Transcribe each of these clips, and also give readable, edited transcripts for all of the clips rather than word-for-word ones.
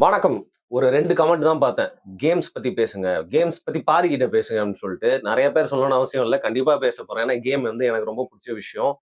வணக்கம். ஒரு 2 கமெண்ட் தான் பார்த்தேன். கேம்ஸ் பத்தி பேசுங்க. கேம்ஸ் பத்தி பாரி கிட்ட பேசுங்க அப்படின்னு சொல்லிட்டு. நெறைய பேர் சொல்லணும்னு அவசியம் இல்ல. கண்டிப்பா பேசப் போறேன். ஏன்னா கேம் வந்து எனக்கு ரொம்ப புடிச்ச விஷயம்.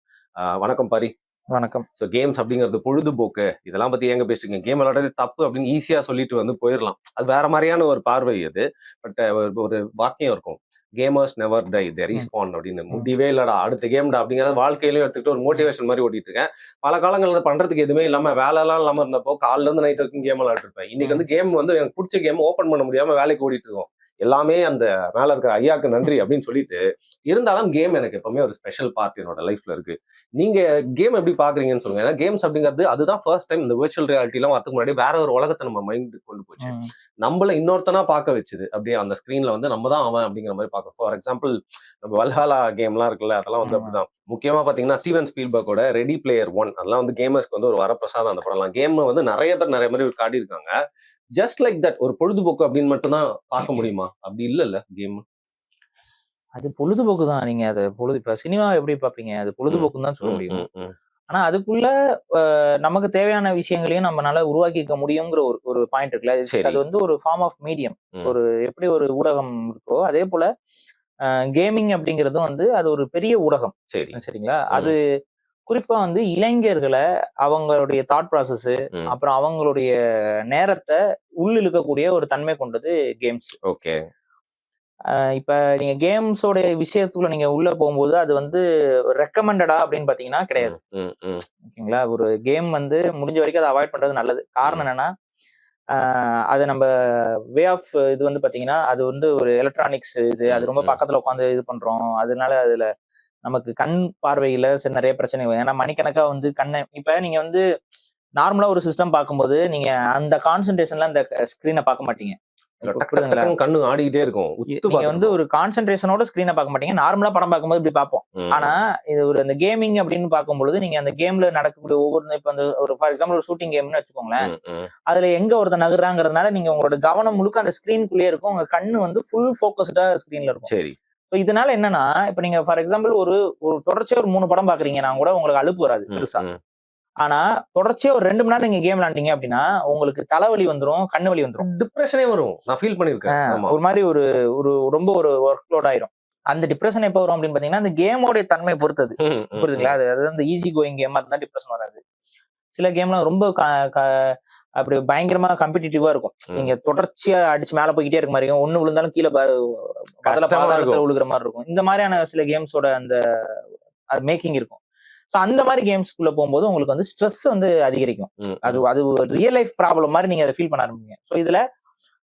வணக்கம் பாரி. வணக்கம். கேம்ஸ் அப்படிங்கிறது பொழுதுபோக்கு. இதெல்லாம் பத்தி ஏங்க பேசுறீங்க? கேம் விளையாடுறது தப்பு அப்படின்னு ஈஸியா சொல்லிட்டு வந்து போயிரலாம். அது வேற மாரியான ஒரு பார்வை அது. பட் ஒரு வாக்கியம் இருக்கும். Gamers never tie. தே ம். ரீஸ்பான் அப்படின்னு. ம். முடிவே இல்லடா. அடுத்த கேம்டா அப்படிங்கிறத வாழ்க்கையிலயும் எடுத்துக்கிட்டு ஒரு மோட்டிவேஷன் மாரி ஓட்டிட்டு இருக்கேன். பல காலங்கள்ல பண்றதுக்கு எதுவுமே இல்லாம வேலைலாம் இல்லாம இருந்தப்போ காலைல இருந்து நைட் வரைக்கும் கேம் விளையாடிட்டு இருப்பேன். இன்னைக்கு வந்து கேம் வந்து எனக்கு புடிச்ச கேம் ஓப்பன் பண்ண முடியாம வேலைக்கு ஓடிட்டு இருக்கோம். எல்லாமே அந்த மேல இருக்கிற ஐயாக்கு நன்றி அப்படின்னு சொல்லிட்டு, இருந்தாலும் கேம் எனக்கு எப்பவுமே ஒரு ஸ்பெஷல் பார்ட் என்னோட லைஃப்ல இருக்கு. நீங்க கேம் எப்படி பார்க்குறீங்கன்னு சொல்லுங்க. ஏன்னா கேம்ஸ் அப்படிங்கிறது அதுதான் ஃபர்ஸ்ட் டைம் இந்த விர்ச்சுவல் ரியாலிட்டிலாம் வரதுக்கு முன்னாடி வேற ஒரு உலகத்த நம்ம மைண்டுக்கு கொண்டு போச்சு. ம். நம்மள இன்னொருத்தனா பார்க்க வச்சுது. அப்படியே அந்த ஸ்க்ரீன்ல வந்து நம்ம தான் அவன் அப்படிங்கிற மாரி பார்க்க. ஃபார் எக்ஸாம்பிள் நம்ம வல்ஹாலா கேம்லாம் இருக்குல்ல, அதெல்லாம் வந்து ஆமா. அப்படிதான். முக்கியமா பார்த்தீங்கன்னா, ஸ்டீவன் ஸ்பீல்பர்க்கோட ரெடி பிளேயர் 1 அதெல்லாம் வந்து கேமர்ஸ்க்கு வந்து ஒரு வரப்பிரசாதம் அந்த படம்லாம். கேம் வந்து நெறைய பேர் நெறைய மாரி காட்டியிருக்காங்க. ஜஸ்ட் லைக் தட் ஒரு பொழுதுபோக்கு அப்படின்னு மட்டும் தான் பார்க்க முடியுமா? அப்படி இல்லல்ல கேம். அது பொழுதுபோக்கு தான். நீங்க அத இப்ப சினிமா எப்படி பார்ப்பீங்க? அது ம். பொழுதுபோக்குன்னு தான் சொல்ல ம், முடியும். ம், ம். ஆனா அதுக்குள்ள அ நமக்கு தேவையான விஷயங்களையும் நம்மனால உருவாக்கிக்க முடியுங்கிற ஒரு ஒரு பாயிண்ட் இருக்குல்ல. சரி. அது வந்து ஒரு ஃபார்ம் ஆஃப் மீடியம். ம். ஒரு எப்படி ஒரு ஊடகம் இருக்கோ, அதே போல கேமிங் அப்படிங்கிறதும் வந்து அது ஒரு பெரிய ஊடகம். சரி. சரிங்களா? அது ம், குறிப்பா வந்து இளைஞர்கள அவங்களுடைய தாட் ப்ராசஸ், ம். அப்புறம் அவங்களுடைய நேரத்த உள்ளிழுக்கக்கூடிய ஒரு தன்மை கொண்டது கேம்ஸ். ஓகே. இப்ப நீங்க கேம்ஸோட விஷயத்துக்குள்ள நீங்க உள்ள போகும்போது, அது வந்து ரெக்கமெண்டடா அப்படின்னு பார்த்தீங்கன்னா கிடையாது. ம், ம், ம், ஓகேங்களா? ஒரு கேம் வந்து முடிஞ்ச வரைக்கும் அத அவாய்ட் பண்றது நல்லது. காரணம் ம். என்னன்னா, அ அது நம்ப வே ஆஃப் இது வந்து பார்த்தீங்கன்னா, அது வந்து ஒரு எலக்ட்ரானிக்ஸ் இது. ம், அது ரொம்ப ம். பக்கத்துல உட்காந்து இது பண்றோம். அதனால அதுல நமக்கு கண் பார்வையில நெறைய பிரச்சனை வரும். ஏன்னா மணிக்கணக்கா வந்து இப்ப நீங்க வந்து நார்மலா ஒரு சிஸ்டம் பார்க்கும்போது, நீங்க அந்த கான்சன்ட்ரேஷன்ல அந்த ஸ்க்ரீன பார்க்க மாட்டீங்க. இப்ப டக் டக் புரியுதுங்களா? டக்குன்னு கண்ணு ஆடிக்கிட்டே இருக்கும். உத்து நீங்க பார்த்துட்டு வந்து இருப்போம். ஒரு கான்சன்ட்ரேஷனோட ஸ்க்ரீன பார்க்க மாட்டீங்க. நார்மலா படம் பார்க்கும்போது இப்படி பார்ப்போம். ஆனா, ம், இது ஒரு அந்த கேமிங் அப்படின்னு பார்க்கும்பொழுது, நீங்க அந்த கேம்ல நடக்கக்கூடிய ஒவ்வொரு இப்ப அந்த ஒரு ஃபார் எக்ஸாம்பிள் ஒரு ஷூட்டிங் கேம்னு வச்சுக்கோங்களேன். ம், ம். அதுல எங்க ஒருத்தன் நகர்றாங்கிறதுனால, நீங்க உங்களோட கவனம் முழுக்க அந்த ஸ்க்ரீன்குள்ளேயே இருக்கும். உங்க கண்ணு வந்து ஃபுல் ஃபோக்கஸ்டா ஸ்க்ரீன்ல இருக்கும். சரி. சோ இதனால என்னன்னா, இப்ப நீங்க ஃபார் எக்ஸாம்பிள் ஒரு ஒரு தொடர்ச்சியா ஒரு 3 படம் பார்க்குறீங்கன்னா கூட உங்களுக்கு அலுப்பு வராது ம், பெருசா. ம். ஆனா, தொடர்ச்சியா ஒரு 2 மணி நேரம் நீங்க கேம் விளையாண்டீங்க அப்படின்னா, உங்களுக்கு தலைவலி வந்துரும், கண்ணு வலி வந்துரும். டிப்ரஷனே வரும். நான் ஃபீல் பண்ணியிருக்கேன். ஆமா. ஒரு மாரி ஒரு ஒரு ரொம்ப ஒரு ஒர்க் லோட் ஆயிரும். அந்த டிப்ரஷன் எப்ப வரும் அப்படின்னு பார்த்தீங்கன்னா, அந்த கேமோடைய தன்மைய பொறுத்தது. ம், ம், புரியுதுங்களா? ம். அது வந்து ஈஸி கோயிங் கேமா இருந்தா டிப்ரஷன் வராது. சில கேம்லாம் ரொம்ப க க அப்படி பயங்கரமா காம்படிட்டிவா இருக்கும். ம். நீங்க தொடர்ச்சியா அடிச்சு மேல போய்க்கிட்டே இருக்க மாரி இருக்கும். ஒண்ணு விழுந்தாலும் கீழ முதல்ல கஷ்டமா பாதாளத்துல இருக்கும். விழுகுற மாரி இருக்கும். இந்த மாரியான சில கேம்ஸோட அந்த அது மேக்கிங் இருக்கும். சோ அந்த மாரி கேம்ஸ்க்குள்ள போம்போது உங்களுக்கு வந்து ஸ்ட்ரெஸ் வந்து அதிகரிக்கும். ம், அது ம். அது ஒரு ரியல் லைஃப் ப்ராப்ளம் மாரி நீங்க அத ஃபீல் பண்ண ஆரம்பிப்பீங்க. சோ இதுல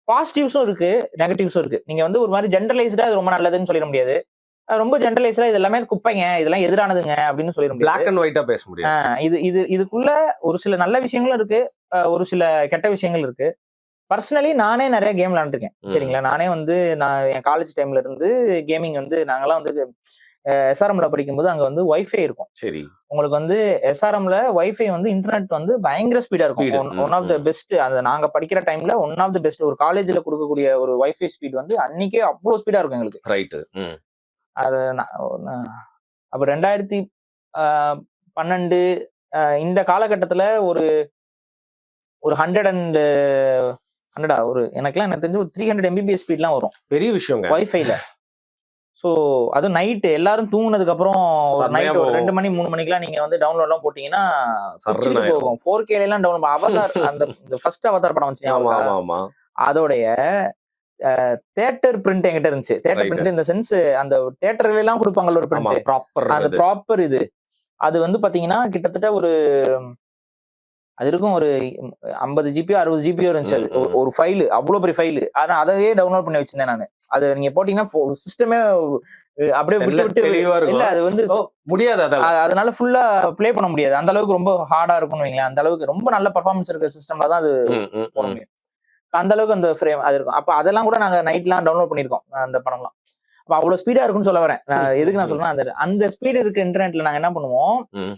பாசிட்டிவ்ஸும் இருக்கு, நெகட்டிவ்ஸும் இருக்கு. நீங்க வந்து ஒரு மாரி ஜெனரலைஸ்டா இது ரொம்ப நல்லதுன்னு சொல்லிற முடியாது. ரொம்ப ஜெனரலைஸ்டா இது எல்லாமே குப்பைங்க, இதெல்லாம் எதிரானதுங்க அப்படின்னு சொல்லிற முடியாது. பிளாக் அண்ட் ஒயிட்டா பேச முடியாது. இது இது இதுக்குள்ள ஒரு சில நல்ல விஷயங்களும் இருக்கு. ஒரு சில கெட்ட விஷயங்கள் இருக்கு. பர்சனலி நானே நெறைய கேம் விளையாண்டுருக்கேன். ம். சரிங்களா? நானே வந்து என் காலேஜ் டைம்ல இருந்து கேமிங் வந்து நாங்கலாம் வந்து எஸ்ஆர்எம்ல படிக்கும்போது அங்க வந்து வைஃபை இருக்கும். சரி. உங்களுக்கு வந்து எஸ்ஆர்எம்ல வைஃபை வந்து இன்டர்நெட் வந்து பயங்கர ஸ்பீடா இருக்கும். ஸ்பீடு. ம், ஒன் ஆஃப் த ம். பெஸ்ட். அது நாங்க படிக்கிற டைம்ல ஒன் ஆஃப் த பெஸ்ட். ஒரு காலேஜ்ல குடுக்கக்கூடிய ஒரு வைஃபை ஸ்பீட் வந்து அன்னைக்கே அவ்ளோ ஸ்பீடா இருக்கும் எங்களுக்கு. ரைட்டு. ம். அது அப்ப 2012 இந்த காலகட்டத்துல ஒரு ஒரு 100 அண்ட் 100 எனக்கெல்லாம் எனக்கு தெரிஞ்சு ஒரு 300 எம்பிபிஎஸ் ஸ்பீட்லாம் வரும். பெரிய விஷயங்க. வைஃபைல. சோ அதுவும் நைட் எல்லாரும் தூங்குனதுக்கு அப்புறம் ஒரு செம்மையா நைட் ஒரு 2 போகும். மணி 3 மணிக்கெல்லாம் நீங்க வந்து டவுன்லோட்லாம் போட்டீங்கன்னா, சர்ருன்னு பிச்சுக்கிட்டு ஆயிரும். போகும். 4Kலாம் டவுன்லோட் அவதார் இந்த ஃபர்ஸ்ட் அவதார் படம் வந்துச்சு ஞாபகம் ஆமா, இருக்கா? ஆமா, ஆமா. அதோடைய தியேட்டர் பிரிண்ட் என்கிட்ட இருந்துச்சு. Theatre right. பிரிண்ட் இந்த சென்ஸ் அந்த தியேட்டர்லலாம் குடுப்பாங்கல்ல ஒரு ஆமா. பிரிண்ட். ப்ராப்பர் அந்த இது. ப்ராப்பர் இது. அது வந்து பாத்தீங்கன்னா, கிட்டத்தட்ட அது இருக்கும் ஒரு 50 ஜிபியோ, 60 ஜிபியோ இருந்துச்சு அது. ம், ம். ஒரு ஃபைலு. அவ்ளோ பெரிய ஃபைலு. ஆனா அதவே டவுன்லோட் பண்ணி வச்சிருந்தேன் நானு. அது நீங்க போட்டீங்கன்னா சிஸ்டமே அப்படியே விட்டு விட்டு தெளிவா இல்ல இருக்கும். அது வந்து ஓ! முடியாது அதால. அதனால ஃபுல்லா ப்ளே பண்ண முடியாது. அந்த அளவுக்கு ரொம்ப ஹார்டா இருக்கும்னு வைங்களேன். அந்த அளவுக்கு ரொம்ப நல்ல பெர்ஃபார்மன்ஸ் இருக்க சிஸ்டம்ல தான் அது ம், ம், போட ம். முடியும். அந்த அளவுக்கு அந்த ஃப்ரேம் அது இருக்கும். அப்ப அதெல்லாம் கூட நாங்க நைட்லாம் டவுன்லோட் பண்ணியிருக்கோம். அந்த படம்லாம். அப்ப அவ்ளோ ஸ்பீடா இருக்கும்னு சொல்ல வரேன். எதுக்கு நான் சொல்றேன்னா, அந்த அந்த ஸ்பீடு இருக்க இன்டர்நெட்ல நாங்க என்ன பண்ணுவோம், ம்.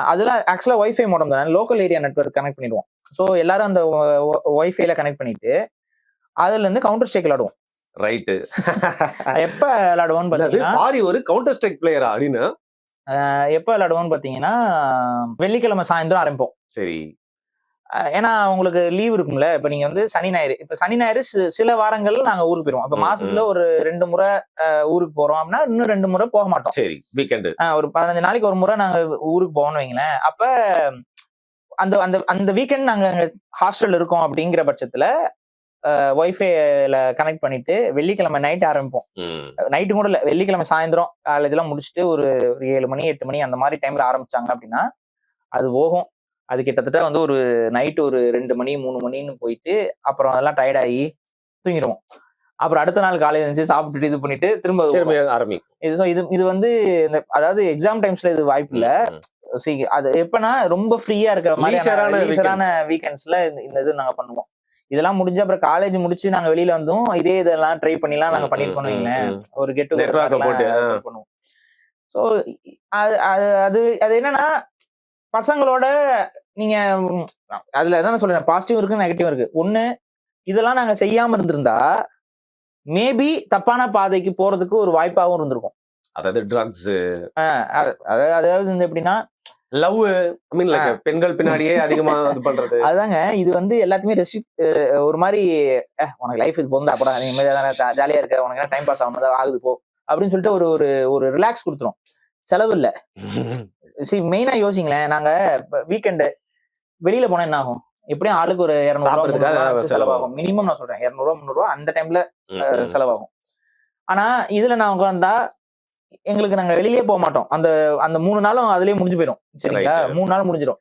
அதெல்லாம் ஆக்சுவலா வைஃபை மோடம் தான். லோக்கல் ஏரியா நெட்வொர்க் கனெக்ட் பண்ணிடுவோம். சோ எல்லாரும் அந்த வைஃபைல கனெக்ட் பண்ணிட்டு, அதுலருந்து கவுண்டர் ஸ்ட்ரைக் விளையாடுவோம். ரைட்டு. எப்ப விளையாடுவோம்னு என்னது பாத்தீங்கன்னா, பாரி ஒரு கவுண்டர் ஸ்ட்ரைக் பிளேயரா? அப்படின்னு. எப்ப விளையாடுவோம்னு பாத்தீங்கன்னா, வெள்ளிக்கிழமை சாயந்தரம் ஆரம்பிப்போம். சரி. ஏன்னா உங்களுக்கு லீவ் இருக்கும்ல. இப்ப நீங்க வந்து சனி ஞாயிறு சனி ஞாயிறு சில வாரங்கள்ல நாங்க ஊருக்கு போயிருவோம். இப்ப மாசத்துல ஒரு 2 முறை ஊருக்கு போறோம் அப்படின்னா இன்னும் 2 முறை போக மாட்டோம். சரி, வீக்கெண்டு ஒரு 15 நாளைக்கு ஒரு முறை நாங்க ஊருக்கு போவோம்னு வைங்களேன். அப்ப அந்த அந்த அந்த வீக்கெண்ட் நாங்க ஹாஸ்டல்ல இருக்கோம் அப்படிங்கிற பட்சத்துல வைஃபைல கனெக்ட் பண்ணிட்டு வெள்ளிக்கிழமை நைட் ஆரம்பிப்போம். நைட்டு கூட இல்ல, வெள்ளிக்கிழமை சாயந்தரம் காலேஜ் எல்லாம் முடிச்சுட்டு ஒரு 7 மணி 8 மணி அந்த மாதிரி டைம்ல ஆரம்பிச்சாங்க அப்படின்னா அது போகும். அது கிட்டத்தட்ட வந்து ஒரு நைட்டு ஒரு 2 மணி 3 மணின்னு போயிட்டு அப்புறம் அதெல்லாம் டயர்ட் ஆகி தூங்கிடுவோம். அப்புறம் அடுத்த நாள் காலையில இருந்துச்சு சாப்பிட்டுட்டு இது பண்ணிட்டு திரும்ப ஆரம்பிக்கும். இது வந்து அதாவது எக்ஸாம் டைம்ஸ்ல இது வாய்ப்பு இல்ல. அது எப்பன்னா ரொம்ப ஃப்ரீயா இருக்கிற மாதிரி வீக்கெண்ட்ஸ்ல இந்த இது நாங்க பண்ணுவோம். இதெல்லாம் முடிஞ்சு அப்புறம் காலேஜ் முடிச்சு நாங்க வெளியில வந்தோம். இதெல்லாம் ட்ரை பண்ணிலாம் நாங்க பண்ணிருக்கோம் வைங்களேன். ஒரு கெட் டுகெதர் பண்ணுவோம். சோ அது என்னன்னா பசங்களோட நீங்க அதுல தான் சொல்றேன், பாசிட்டிவ் இருக்கு நெகட்டிவ் இருக்கு. ஒண்ணு, இதெல்லாம் நாங்க செய்யாம இருந்திருந்தா மேபி தப்பான பாதைக்கு போறதுக்கு ஒரு வாய்ப்பாகவும் இருந்திருக்கும். அதாவது ட்ரக்ஸ், அதாவது வந்து எப்படின்னா லவ், ஐ மீன் லைக் பெண்கள் பின்னாடியே அதிகமா இது பண்றது. அதுதாங்க இது வந்து எல்லாத்தையுமே ஒரு மாதிரி உனக்கு லைஃப் இது போந்தா கூட நீ ஜாலியா இருக்க, உனக்கு டைம் பாஸ் ஆகணும் ஆகுது போ அப்படின்னு சொல்லிட்டு ஒரு ஒரு ரிலாக்ஸ் கொடுத்துரும். செலவு இல்ல. மெயினா யோசிங்களேன், நாங்க வீக்கெண்டு வெளியில போனா என்ன ஆகும்? எப்படியும் ஆளுக்கு ஒரு 200 செலவாகும். மினிமம் நான் சொல்றேன் 200 300 அந்த டைம்ல செலவாகும். ஆனா இதுல நான் உட்கார்ந்தா எங்களுக்கு நாங்க வெளியிலே போக மாட்டோம். அந்த அந்த 3 நாளும் அதுலயே முடிஞ்சு போயிடும். சரிங்களா? 3 நாள் முடிஞ்சிடும்.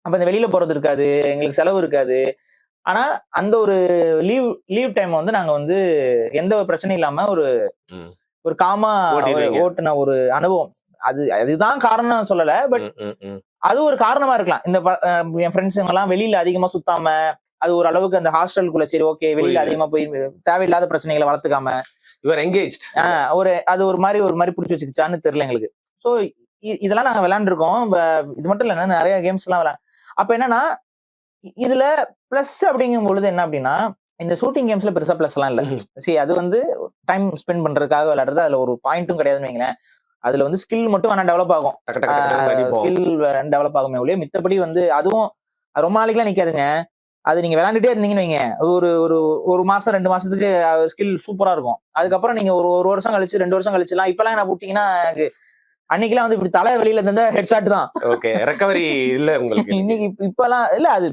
அப்ப இந்த வெளியில போறது இருக்காது, எங்களுக்கு செலவு இருக்காது. ஆனா அந்த ஒரு லீவ் டைம் வந்து நாங்க வந்து எந்த ஒரு பிரச்சனையும் இல்லாம ஒரு காமா ஓட்டுன ஒரு அனுபவம். அதுதான் காரணம் சொல்லல, பட் அது ஒரு காரணமா இருக்கலாம். இந்த என் ஃப்ரெண்ட்ஸுங்க எல்லாம் வெளியில அதிகமா சுத்தாம, அது ஒரு அளவுக்கு அந்த ஹாஸ்டலுக்குள்ள சரி ஓகே வெளியில அதிகமா போய் தேவையில்லாத பிரச்சனைகளை வளர்த்துக்காம அது ஒரு மாதிரி புடிச்சு வச்சுக்கிச்சான்னு தெரியல எங்களுக்கு. சோ இதெல்லாம் நாங்க விளையாண்டுருக்கோம். இது மட்டும் இல்ல, நிறைய கேம்ஸ் எல்லாம் அப்ப என்னன்னா இதுல பிளஸ் அப்படிங்கும் பொழுது என்ன அப்படின்னா, இந்த ஷூட்டிங் கேம்ஸ்ல பெருசா பிளஸ் எல்லாம் இல்ல. சரி, அது வந்து டைம் ஸ்பெண்ட் பண்றதுக்காக விளையாடுறது. அதுல ஒரு பாயிண்ட்டும் கிடையாதுன்னு வைங்களேன். அதுல வந்து ஸ்கில் மட்டும் வேணா டெவலப் ஆகும். ஸ்கில் டெவலப் ஆகுமே ஒழிய மித்தபடி வந்து அதுவும் ரொம்ப நாளைக்குலாம் நிக்காதுங்க. அது நீங்க விளையாண்டுட்டே இருந்தீங்கன்னு வைங்க, ஒரு மாசம் 2 மாசத்துக்கு ஸ்கில் சூப்பரா இருக்கும். அதுக்கப்புறம் நீங்க ஒரு வருஷம் கழிச்சு 2 வருஷம் கழிச்சுலாம் இப்பெல்லாம் என்ன போட்டீங்கன்னா எனக்கு அன்னைக்கெல்லாம் வந்து இப்படி தலை வெளியில இருந்தா ஹெட்ஷாட் தான். ரெக்கவரி இல்ல உங்களுக்கு. இன்னைக்கு இப்பெல்லாம் இல்ல, அது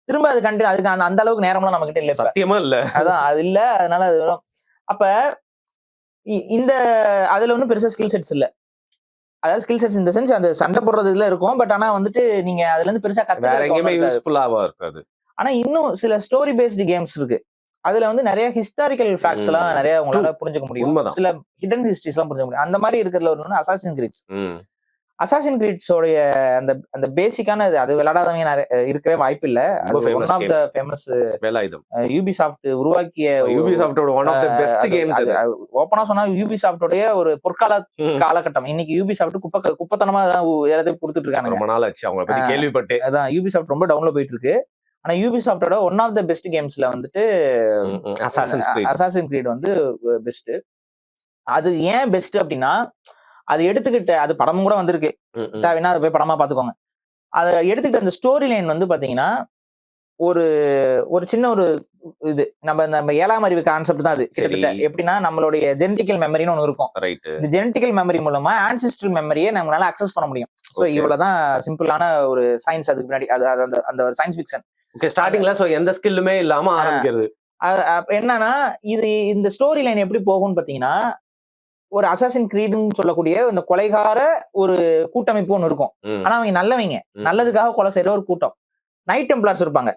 திரும்ப அது அதுக்கு அந்த அளவுக்கு நேரம்லாம் நம்ம கிட்ட இல்ல, சத்தியமா இல்ல. அதான் அது இல்ல. அதனால அது அப்ப இந்த அதுல ஒன்றும் பெருசா ஸ்கில் செட்ஸ் இல்ல. அதாவது ஸ்கில் செட்ஸ் இந்த சென்ஸ் அந்த சண்டை போடுறது இதுல இருக்கும். பட் ஆனா வந்துட்டு நீங்க அதுல இருந்து பெருசா கத்துக்க. ஆனா இன்னும் சில ஸ்டோரி பேஸ்டு கேம்ஸ் இருக்கு. அதுல வந்து நிறைய ஹிஸ்டாரிக்கல் ஃபேக்ட்ஸ் எல்லாம் நிறைய உங்களால புரிஞ்சுக்க முடியும். சில ஹிடன் ஹிஸ்டரிஸ் எல்லாம் புரிஞ்சுக்க முடியும். அந்த மாதிரி இருக்கிறதுல ஒரு அசாசின் கிரீட்ஸ். அசாசின் கிரீட்ஸோடைய அந்த பேசிக்கான அது விளையாடாதவங்க இருக்கவே வாய்ப்பு இல்ல. One of the famous Ubisoft உருவாக்கிய ஓப்பனா சொன்னா யூபிசாஃப்டோடைய ஒரு பொற்கால காலகட்டம். இன்னைக்கு யூபிசாஃப்ட் குப்பத்தனமா எல்லாத்தையும் கொடுத்துட்டு இருக்காங்க. கேள்விப்பட்டேன். அதான் யூபிசாஃப்ட் ரொம்ப டவுன்ல போயிட்டு இருக்கு. ஆனா யூபிசாஃப்டோட ஒன் ஆஃப் த பெஸ்ட் கேம்ஸ்ல வந்துட்டு அசாசின் கிரீட் வந்து பெஸ்ட். அது ஏன் பெஸ்ட் அப்படின்னா, அது எடுத்துக்கிட்ட அது படமும் கூட வந்திருக்கு. தேவைன்னா அதை போய் படமா பாத்துக்கோங்க. அதை எடுத்துக்கிட்ட அந்த ஸ்டோரி லைன் வந்து பாத்தீங்கன்னா ஒரு சின்ன ஒரு இது நம்ம 7ஆம் அறிவு கான்செப்ட் தான் அது. கிட்டத்தட்ட எப்படின்னா நம்மளுடைய ஜெனடிக்கல் மெமரின்னு ஒண்ணு இருக்கும். இந்த ஜெனடிக்கல் மெமரி மூலமா ஆன்சிஸ்ட்ரல் மெமரியை நம்மளால அக்சஸ் பண்ண முடியும். சோ இவ்வளவுதான் சிம்பிளான ஒரு சயின்ஸ். அதுக்கு முன்னாடி அந்த ஒரு சயின்ஸ் ஃபிக்ஷன். ஸ்டார்டிங்ல சோ எந்த ஸ்கில்லுமே இல்லாம ஆரம்பிக்கிறது. என்னன்னா இந்த ஸ்டோரி லைன் எப்படி போகும்னு பாத்தீங்கன்னா, ஒரு அசாசின் கிரீட்னு சொல்லக்கூடிய இந்த கொலைகார ஒரு கூட்டமைப்பு ஒண்ணு இருக்கும். ஆனா அவங்க நல்லவங்க, நல்லதுக்காக கொலை செய்யற ஒரு கூட்டம். நைட் டெம்ப்ளார்ஸ் இருப்பாங்க.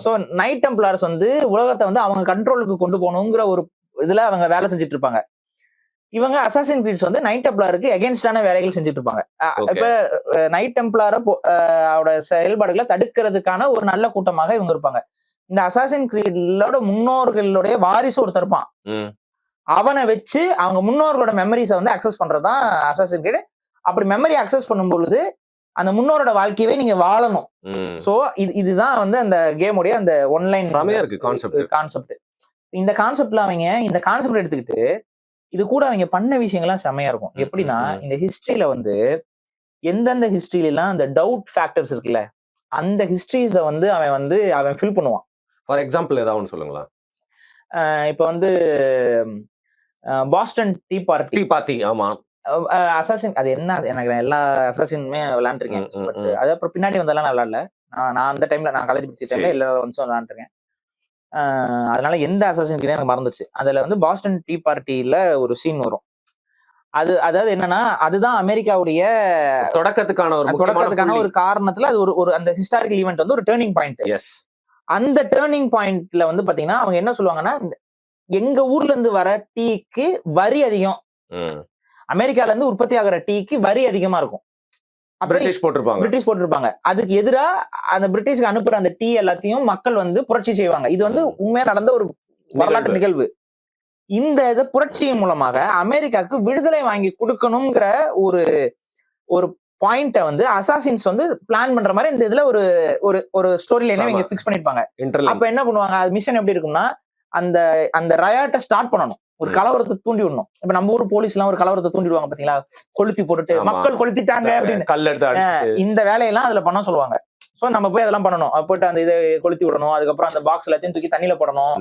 சோ நைட் டெம்ப்ளார்ஸ் வந்து உலகத்தை வந்து அவங்க கண்ட்ரோலுக்கு கொண்டு போகணுங்கிற ஒரு இதுல அவங்க வேலை செஞ்சுட்டு இருப்பாங்க. இவங்க அசாசின் கிரீட்ஸ் வந்து நைட் டெம்ப்ளாருக்கு எகென்ஸ்டான வேலைகள் செஞ்சுட்டு இருப்பாங்க. இப்ப நைட் டெம்ப்ளாரோட செயல்பாடுகளை தடுக்கிறதுக்கான ஒரு நல்ல கூட்டமாக இவங்க இருப்பாங்க. இந்த அசாசின் கிரீடோட முன்னோர்களுடைய வாரிசு ஒருத்தர் இருப்பான். அவனை வச்சு அவங்க முன்னோர்களோட மெமரிஸை வந்து அக்சஸ் பண்றதுதான் அசாசின் கிரீட். அப்படி மெமரி அக்சஸ் பண்ணும் பொழுது அந்த முன்னோரோட வாழ்க்கையவே நீங்க வாழணும். சோ இதுதான் வந்து அந்த கேமுடைய அந்த ஒன்லைன் கான்செப்ட். இந்த கான்செப்ட்ல அவங்க இந்த கான்செப்ட் எடுத்துக்கிட்டு இது கூட அவங்க பண்ண விஷயங்கள்லாம் செம்மையா இருக்கும். எப்படின்னா இந்த ஹிஸ்டரியில வந்து எந்தெந்த ஹிஸ்டரியில எல்லாம் அந்த டவுட் ஃபேக்டர்ஸ் இருக்குல்ல, அந்த ஹிஸ்டரிஸை வந்து அவன் ஃபில் பண்ணுவான். ஃபார் எக்ஸாம்பிள் ஏதாவது ஒன்று சொல்லுங்களா? இப்போ வந்து பாஸ்டன் டீ பார்ட்டி பார்ட்டி ஆமா. அசாசின் அது என்ன எனக்கு எல்லா அசாசினுமே விளையாண்டுருக்கேன். பட் அது அப்புறம் பின்னாடி வந்தெல்லாம் நான் விளையாடல. நான் அந்த டைம்ல நான் காலேஜ் படிச்ச டைம்ல எல்லா ஒன்ஸும் விளையாண்டுருக்கேன். அதனால எந்த அசாசின் எனக்கு மறந்துச்சு. அதுல வந்து பாஸ்டன் டீ பார்ட்டியில ஒரு சீன் வரும். அதாவது என்னன்னா அதுதான் அமெரிக்காவுடைய தொடக்கத்துக்கான ஒரு காரணத்துல அது ஒரு அந்த ஹிஸ்டாரிக்கல் ஈவெண்ட் வந்து ஒரு டேர்னிங் பாயிண்ட். அந்த டேர்னிங் பாயிண்ட்ல வந்து பாத்தீங்கன்னா அவங்க என்ன சொல்லுவாங்கன்னா, எங்க ஊர்ல இருந்து வர டீக்கு வரி அதிகம், அமெரிக்கால இருந்து உற்பத்தி ஆகிற டீக்கு வரி அதிகமா இருக்கும். பிரிட்டிஷ் போட்டிருப்பாங்க. அதுக்கு எதிரா அந்த பிரிட்டிஷ்க்கு அனுப்புற அந்த டீ எல்லாத்தையும் மக்கள் வந்து புரட்சி செய்வாங்க. இது வந்து உண்மையா நடந்த ஒரு வரலாற்று நிகழ்வு. இந்த இதை புரட்சியின் மூலமாக அமெரிக்காவுக்கு விடுதலை வாங்கி கொடுக்கணுங்கிற ஒரு பாயிண்ட வந்து அசாசின்ஸ் வந்து பிளான் பண்ற மாதிரி இந்த இதுல ஒரு ஸ்டோரி லைனை இங்க ஃபிக்ஸ் பண்ணிருப்பாங்க. அப்ப என்ன பண்ணுவாங்க, அது மிஷன் எப்படி இருக்கும்னா, அந்த ரயாட்டை ஸ்டார்ட் பண்ணணும், ஒரு கலவரத்தை தூண்டி விடணும். இப்ப நம்ம ஊர் போலீஸ் எல்லாம் ஒரு கலவரத்தை தூண்டிடுவாங்க பாத்தீங்களா, கொளுத்தி போட்டுட்டு மக்கள் கொளுத்திட்டாங்க அப்படின்னு. இந்த வேலையெல்லாம் அதுல பண்ண சொல்லுவாங்க. சோ நம்ம போய் அதெல்லாம் பண்ணணும். போயிட்டு அந்த இதை கொளுத்தி விடணும். அதுக்கப்புறம் அந்த பாக்ஸ் எல்லாத்தையும் தூக்கி தண்ணியில போடணும்.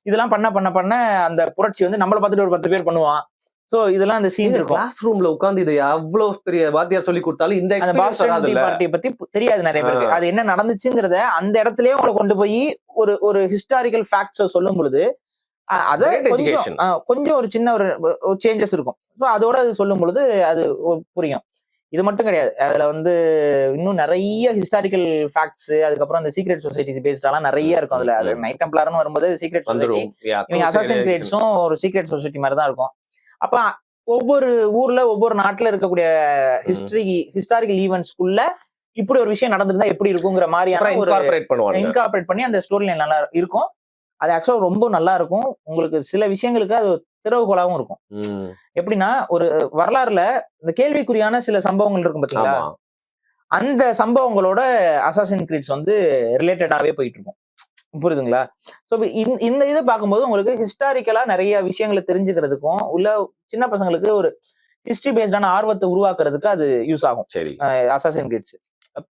இதெல்லாம் பண்ண அந்த புரட்சி வந்து நம்மளை பார்த்துட்டு ஒரு 10 பேர் பண்ணுவான். சோ இதெல்லாம் அந்த சீன் இருக்கும். கிளாஸ் ரூம்ல உட்கார்ந்து இது அவ்வளவு பெரிய வாத்தியார் சொல்லி கொடுத்தாலும் இந்த பாஸ்டன் டீ பார்ட்டியை பத்தி தெரியாது நிறைய பேருக்கு. அது என்ன நடந்துச்சுங்கிறத அந்த இடத்துலயே உங்களை கொண்டு போய் ஒரு ஹிஸ்டாரிக்கல் ஃபேக்ட்ஸ் சொல்லும் பொழுது அத கொஞ்சம் ஒரு சின்ன ஒரு சேஞ்சஸ் இருக்கும். ஸோ அதோட அது சொல்லும் பொழுது அது புரியும். இது மட்டும் கிடையாது, அதுல வந்து இன்னும் நிறைய ஹிஸ்டாரிக்கல் ஃபேக்ட்ஸ், அதுக்கப்புறம் அந்த சீக்ரெட் சொசைட்டிஸ் பேஸ்டாலாம் நிறைய இருக்கும். அதுல நைட் டெம்ப்ளார்னு வரும்போது சீக்ரெட் சொசைட்டி, இவங்க அசாசின் கிரீட்ஸும் ஒரு சீக்ரெட் சொசைட்டி மாதிரி தான் இருக்கும். அப்ப ஒவ்வொரு ஊர்ல ஒவ்வொரு நாட்டுல இருக்கக்கூடிய ஹிஸ்டாரிக்கல் ஈவெண்ட்ஸ்குள்ள இப்படி ஒரு விஷயம் நடந்திருந்தா எப்படி இருக்குங்கிற மாதிரியான இன்கார்பரேட் பண்ணி அந்த ஸ்டோரி லைன் நல்லா இருக்கும். அது ஆக்சுவலா ரொம்ப நல்லா இருக்கும். உங்களுக்கு சில விஷயங்களுக்கு அது திறவுகோலாவும் இருக்கும். எப்படின்னா, ஒரு வரலாறுல இந்த கேள்விக்குறியான சில சம்பவங்கள் இருக்கும் பாத்தீங்களா, அந்த சம்பவங்களோட அசாசின் கிரீட்ஸ் வந்து ரிலேட்டடாவே போயிட்டு இருக்கும். புரியுதுங்களா? சோ இந்த இதை பார்க்கும்போது உங்களுக்கு ஹிஸ்டாரிக்கலா நிறைய விஷயங்களை தெரிஞ்சுக்கிறதுக்கும் உள்ள சின்ன பசங்களுக்கு ஒரு ஹிஸ்டரி பேஸ்டான ஆர்வத்தை உருவாக்குறதுக்கு அது யூஸ் ஆகும். அசாசின் கிரீட்ஸ்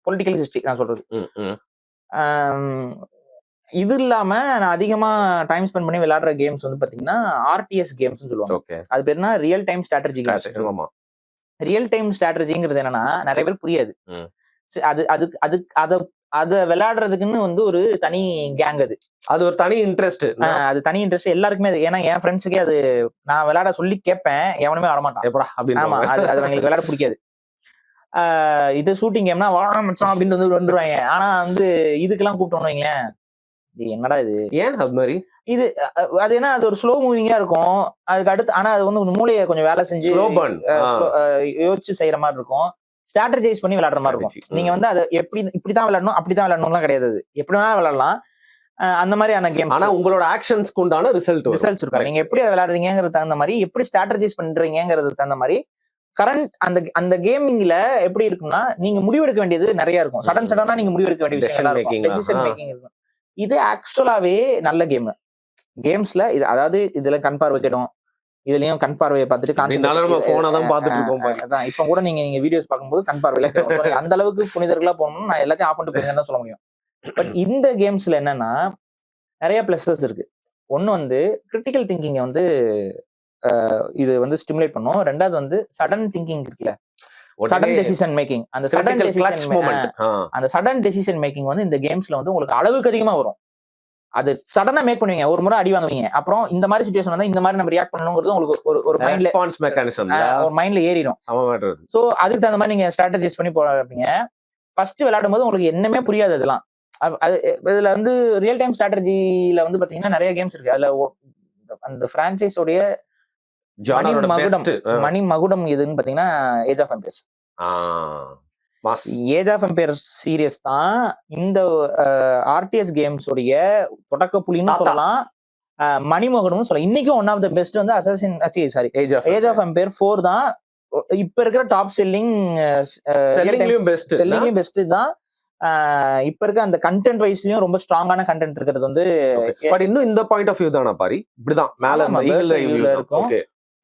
பொலிட்டிக்கல் ஹிஸ்டரி நான் சொல்றது. இது இல்லாம நான் அதிகமா டைம் ஸ்பெண்ட் பண்ணி விளையாடுற கேம்ஸ் வந்து பாத்தீங்கன்னா ஆர்டிஎஸ் கேம்ஸ் சொல்லுவாங்க. அது பேருனா real time strategy games. Real time ஸ்ட்ராட்டஜிங்கிறது என்னன்னா நிறைய பேர் புரியாது. அத விளையாடுறதுக்குன்னு வந்து ஒரு தனி கேங், அது ஒரு தனி இன்ட்ரெஸ்ட். அது தனி இன்ட்ரெஸ்ட் எல்லாருக்குமே. அது ஏன்னா என் ஃப்ரெண்ட்ஸுக்கே அது நான் விளையாட சொல்லி கேட்பேன், எவனுமே வரமாட்டான். ஆமா, அது அவங்களுக்கு விளையாட பிடிக்காது. இது ஷூட்டிங் கேம்னா வாழ மச்சான் அப்படின்னு வந்து வந்துருவாங்க. ஆனா வந்து இதுக்கெல்லாம் கூப்பிட்டோம்னு வைங்களேன், இது என்னடா இது, ஏன் அது மாதிரி இது அது என்ன, அது ஒரு ஸ்லோ மூவிங்கா இருக்கும். அதுக்கு அடுத்து ஆனா அது வந்து மூளையை கொஞ்சம் வேலை செஞ்சு யோசிச்சு செய்யற மாதிரி இருக்கும். ஸ்ட்ராட்டஜைஸ் பண்ணி விளையாடுற மாதிரி இருக்கும். நீங்க வந்து அதை இப்படிதான் விளையாடணும் அப்படிதான் விளையாடணும்லாம் கிடையாது. அது எப்படி வேணாலும் விளையாடலாம். அந்த மாதிரியான கேம்ஸ். ஆனா உங்களோட ஆக்ஷன்ஸ்க்கு உண்டான ரிசல்ட்ஸ் இருக்கும். நீங்க எப்படி அதை விளையாடுறீங்கிறது தகுந்த மாதிரி, எப்படி ஸ்ட்ராட்டஜைஸ் பண்றீங்கிறது தகுந்த மாதிரி கரண்ட் அந்த கேமிங்ல எப்படி இருக்கும்னா, நீங்க முடிவெடுக்க வேண்டியது நிறைய இருக்கும். சடனா நீங்க முடிவெடுக்க வேண்டிய விஷயம் இருக்கும். இது ஆக்சுவலாவே நல்ல கேம்ஸ்ல இது, அதாவது இதுல கண் பார்வை கெடும், இதுலயும் கண் பார்வையை பார்த்துட்டு இப்ப கூட நீங்க வீடியோஸ் பார்க்கும்போது கண் பார்வையில அந்த அளவுக்கு புனிதர்களா போகணும்னு நான் எல்லாத்தையும் ஆஃப் பண்ணிட்டு போயிருந்தேன் தான் சொல்ல முடியும். பட் இந்த கேம்ஸ்ல என்னன்னா நிறைய பிளஸஸ் இருக்கு. ஒண்ணு வந்து கிரிட்டிக்கல் திங்கிங்க வந்து இது வந்து ஸ்டிமுலேட் பண்ணும். ரெண்டாவது வந்து சடன் திங்கிங் இருக்குல்ல, சடன் டெசிஷன் மேக்கிங். அந்த சடன் டெசிஷன் மேக்கிங் வந்து இந்த கேம்ஸ்ல வந்து உங்களுக்கு அளவுக்கு அதிகமா வரும். அது சடனா மேக் பண்ணுவீங்க, ஒரு முறை அடி வாங்குவீங்க, அப்புறம் இந்த மாதிரி சிச்சுவேஷன் வந்தா இந்த மாதிரி நம்ம ரியாக்ட் பண்ணணுங்கிறது உங்களுக்கு ஒரு மைண்ட்ல ரெஸ்பான்ஸ் மெக்கானிசம் ஒரு மைண்ட்ல ஏறிடும். சோ அதுக்கு தகுந்த மாதிரி நீங்க ஸ்ட்ராட்டஜைஸ் பண்ணி போறீங்க. ஃபர்ஸ்ட் விளையாடும் போது உங்களுக்கு என்னமே புரியாது. அதெல்லாம் இதுல வந்து ரியல் டைம் ஸ்ட்ராட்டஜில வந்து பாத்தீங்கன்னா நிறைய கேம்ஸ் இருக்கு. அதுல அந்த பிரான்சைஸோடைய மணி மகுடம் எதுன்னு பாத்தீங்கன்னா Age of Empires. Age of Empires series தான் இந்த ஆர்டிஎஸ் கேம்ஸ் உடைய தொடக்க புள்ளின்னு சொல்லலாம், மணிமகுடம்னு சொல்லலாம். இன்னைக்கும் ஒன் ஆஃப் த பெஸ்ட் வந்து Assassin sorry Age of Empire 4 தான் இப்ப இருக்கிற டாப் செல்லிங்லயும் பெஸ்ட் தான். இப்ப இருக்க அந்த கண்டென்ட் வைஸ்லயும் ரொம்ப ஸ்ட்ராங்கான கண்டென்ட் இருக்கிறது வந்து இன்னும் இந்த பாயிண்ட் ஆஃப் வியூ தானா பாரி, இப்படிதான் மேல இருக்கும்.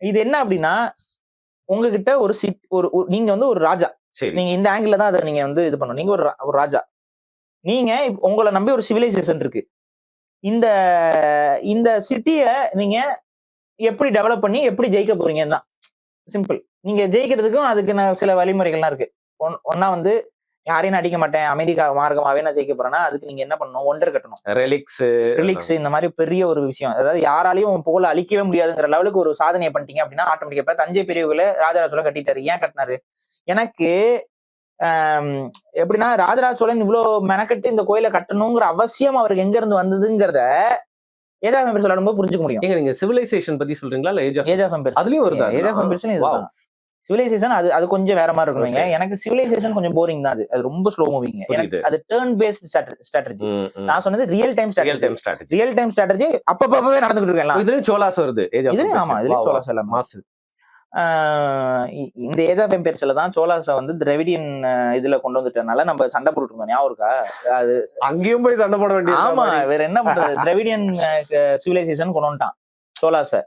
இது என்ன அப்படின்னா, உங்ககிட்ட ஒரு நீங்க வந்து ஒரு ராஜா, நீங்க இந்த ஆங்கிள் தான் அதை நீங்க வந்து இது பண்ணணும். நீங்க ஒரு ராஜா, நீங்க உங்களை நம்பி ஒரு சிவிலைசேஷன் இருக்கு. இந்த இந்த சிட்டிய நீங்க எப்படி டெவலப் பண்ணி எப்படி ஜெயிக்க போறீங்கன்னு தான். சிம்பிள். நீங்க ஜெயிக்கிறதுக்கும் அதுக்கு சில வழிமுறைகள்லாம் இருக்கு. ஒண்ணா வந்து யாரையும் நான் அடிக்க மாட்டேன், அமைதி மார்க்கமாவே நான் ஜெயிக்க போறேன்னா, அதுக்கு நீங்க என்ன பண்ணணும்? ஒண்டர் கட்டணும். ரிலிக்ஸ் இந்த மாதிரி பெரிய ஒரு விஷயம். அதாவது யாராலையும் உன் புகழ அழிக்கவே முடியாதுங்கிற லெவலுக்கு ஒரு சாதனையை பண்ணிட்டீங்க அப்படின்னா, ஆட்டோமேட்டிக்கா இப்ப தஞ்சை பெரிய கோயில ராஜராஜ சோழன் கட்டிட்டாரு. ஏன் கட்டினாரு? எனக்கு எப்படின்னா ராஜராஜ சோழன் இவ்வளவு மெனக்கட்டு இந்த கோயிலை கட்டணுங்கிற அவசியம் அவருக்கு எங்க இருந்து வந்ததுங்கிறத ஏஜ் ஆஃப் எம்பையர்ஸ் விளையாடும்போது புரிஞ்சுக்க முடியும். நீங்க சிவிலைசேஷன் பத்தி சொல்றீங்களா? இல்ல ஏஜ் ஆஃப் எம்பையர்ஸ் அதுலயும் வருது. ஏஜ் ஆஃப் எம்பையர்ஸ்ல இதுதான். சிவிலைசேஷன் அது கொஞ்சம் வேற மாதிரி இருக்குங்க. எனக்கு சிவிலைசேஷன் கொஞ்சம் போரிங் தான். அது ரொம்ப ஸ்லோ மூவிங். எனக்கு அது டர்ன் பேஸ்ட் ஸ்ட்ராட்டஜி. நான் சொன்னது real time strategy. Real time strategy அப்பப்பவே நடந்துட்டு இருக்கேன். இதுலயும் சோலாஸ் வருது. இதுலயும் ஆமா, இதுலயும் சோலாஸ் எல்லாம் மாசு. இந்த ஏஜ் ஆஃப் எம்பையர்ஸ்ல தான் சோலாஸை வந்து திராவிடியன் இதுல கொண்டு வந்துட்டனால நம்ம சண்டை போட்டு இருந்தோம். ஞாபகம் இருக்கா? அது அங்கேயும் போய் சண்டை போட வேண்டியது. ஆமா, வேற என்ன பண்றது? திராவிடியன் சிவிலைசேஷன் கொண்டு வந்துட்டான் சோலாஸை.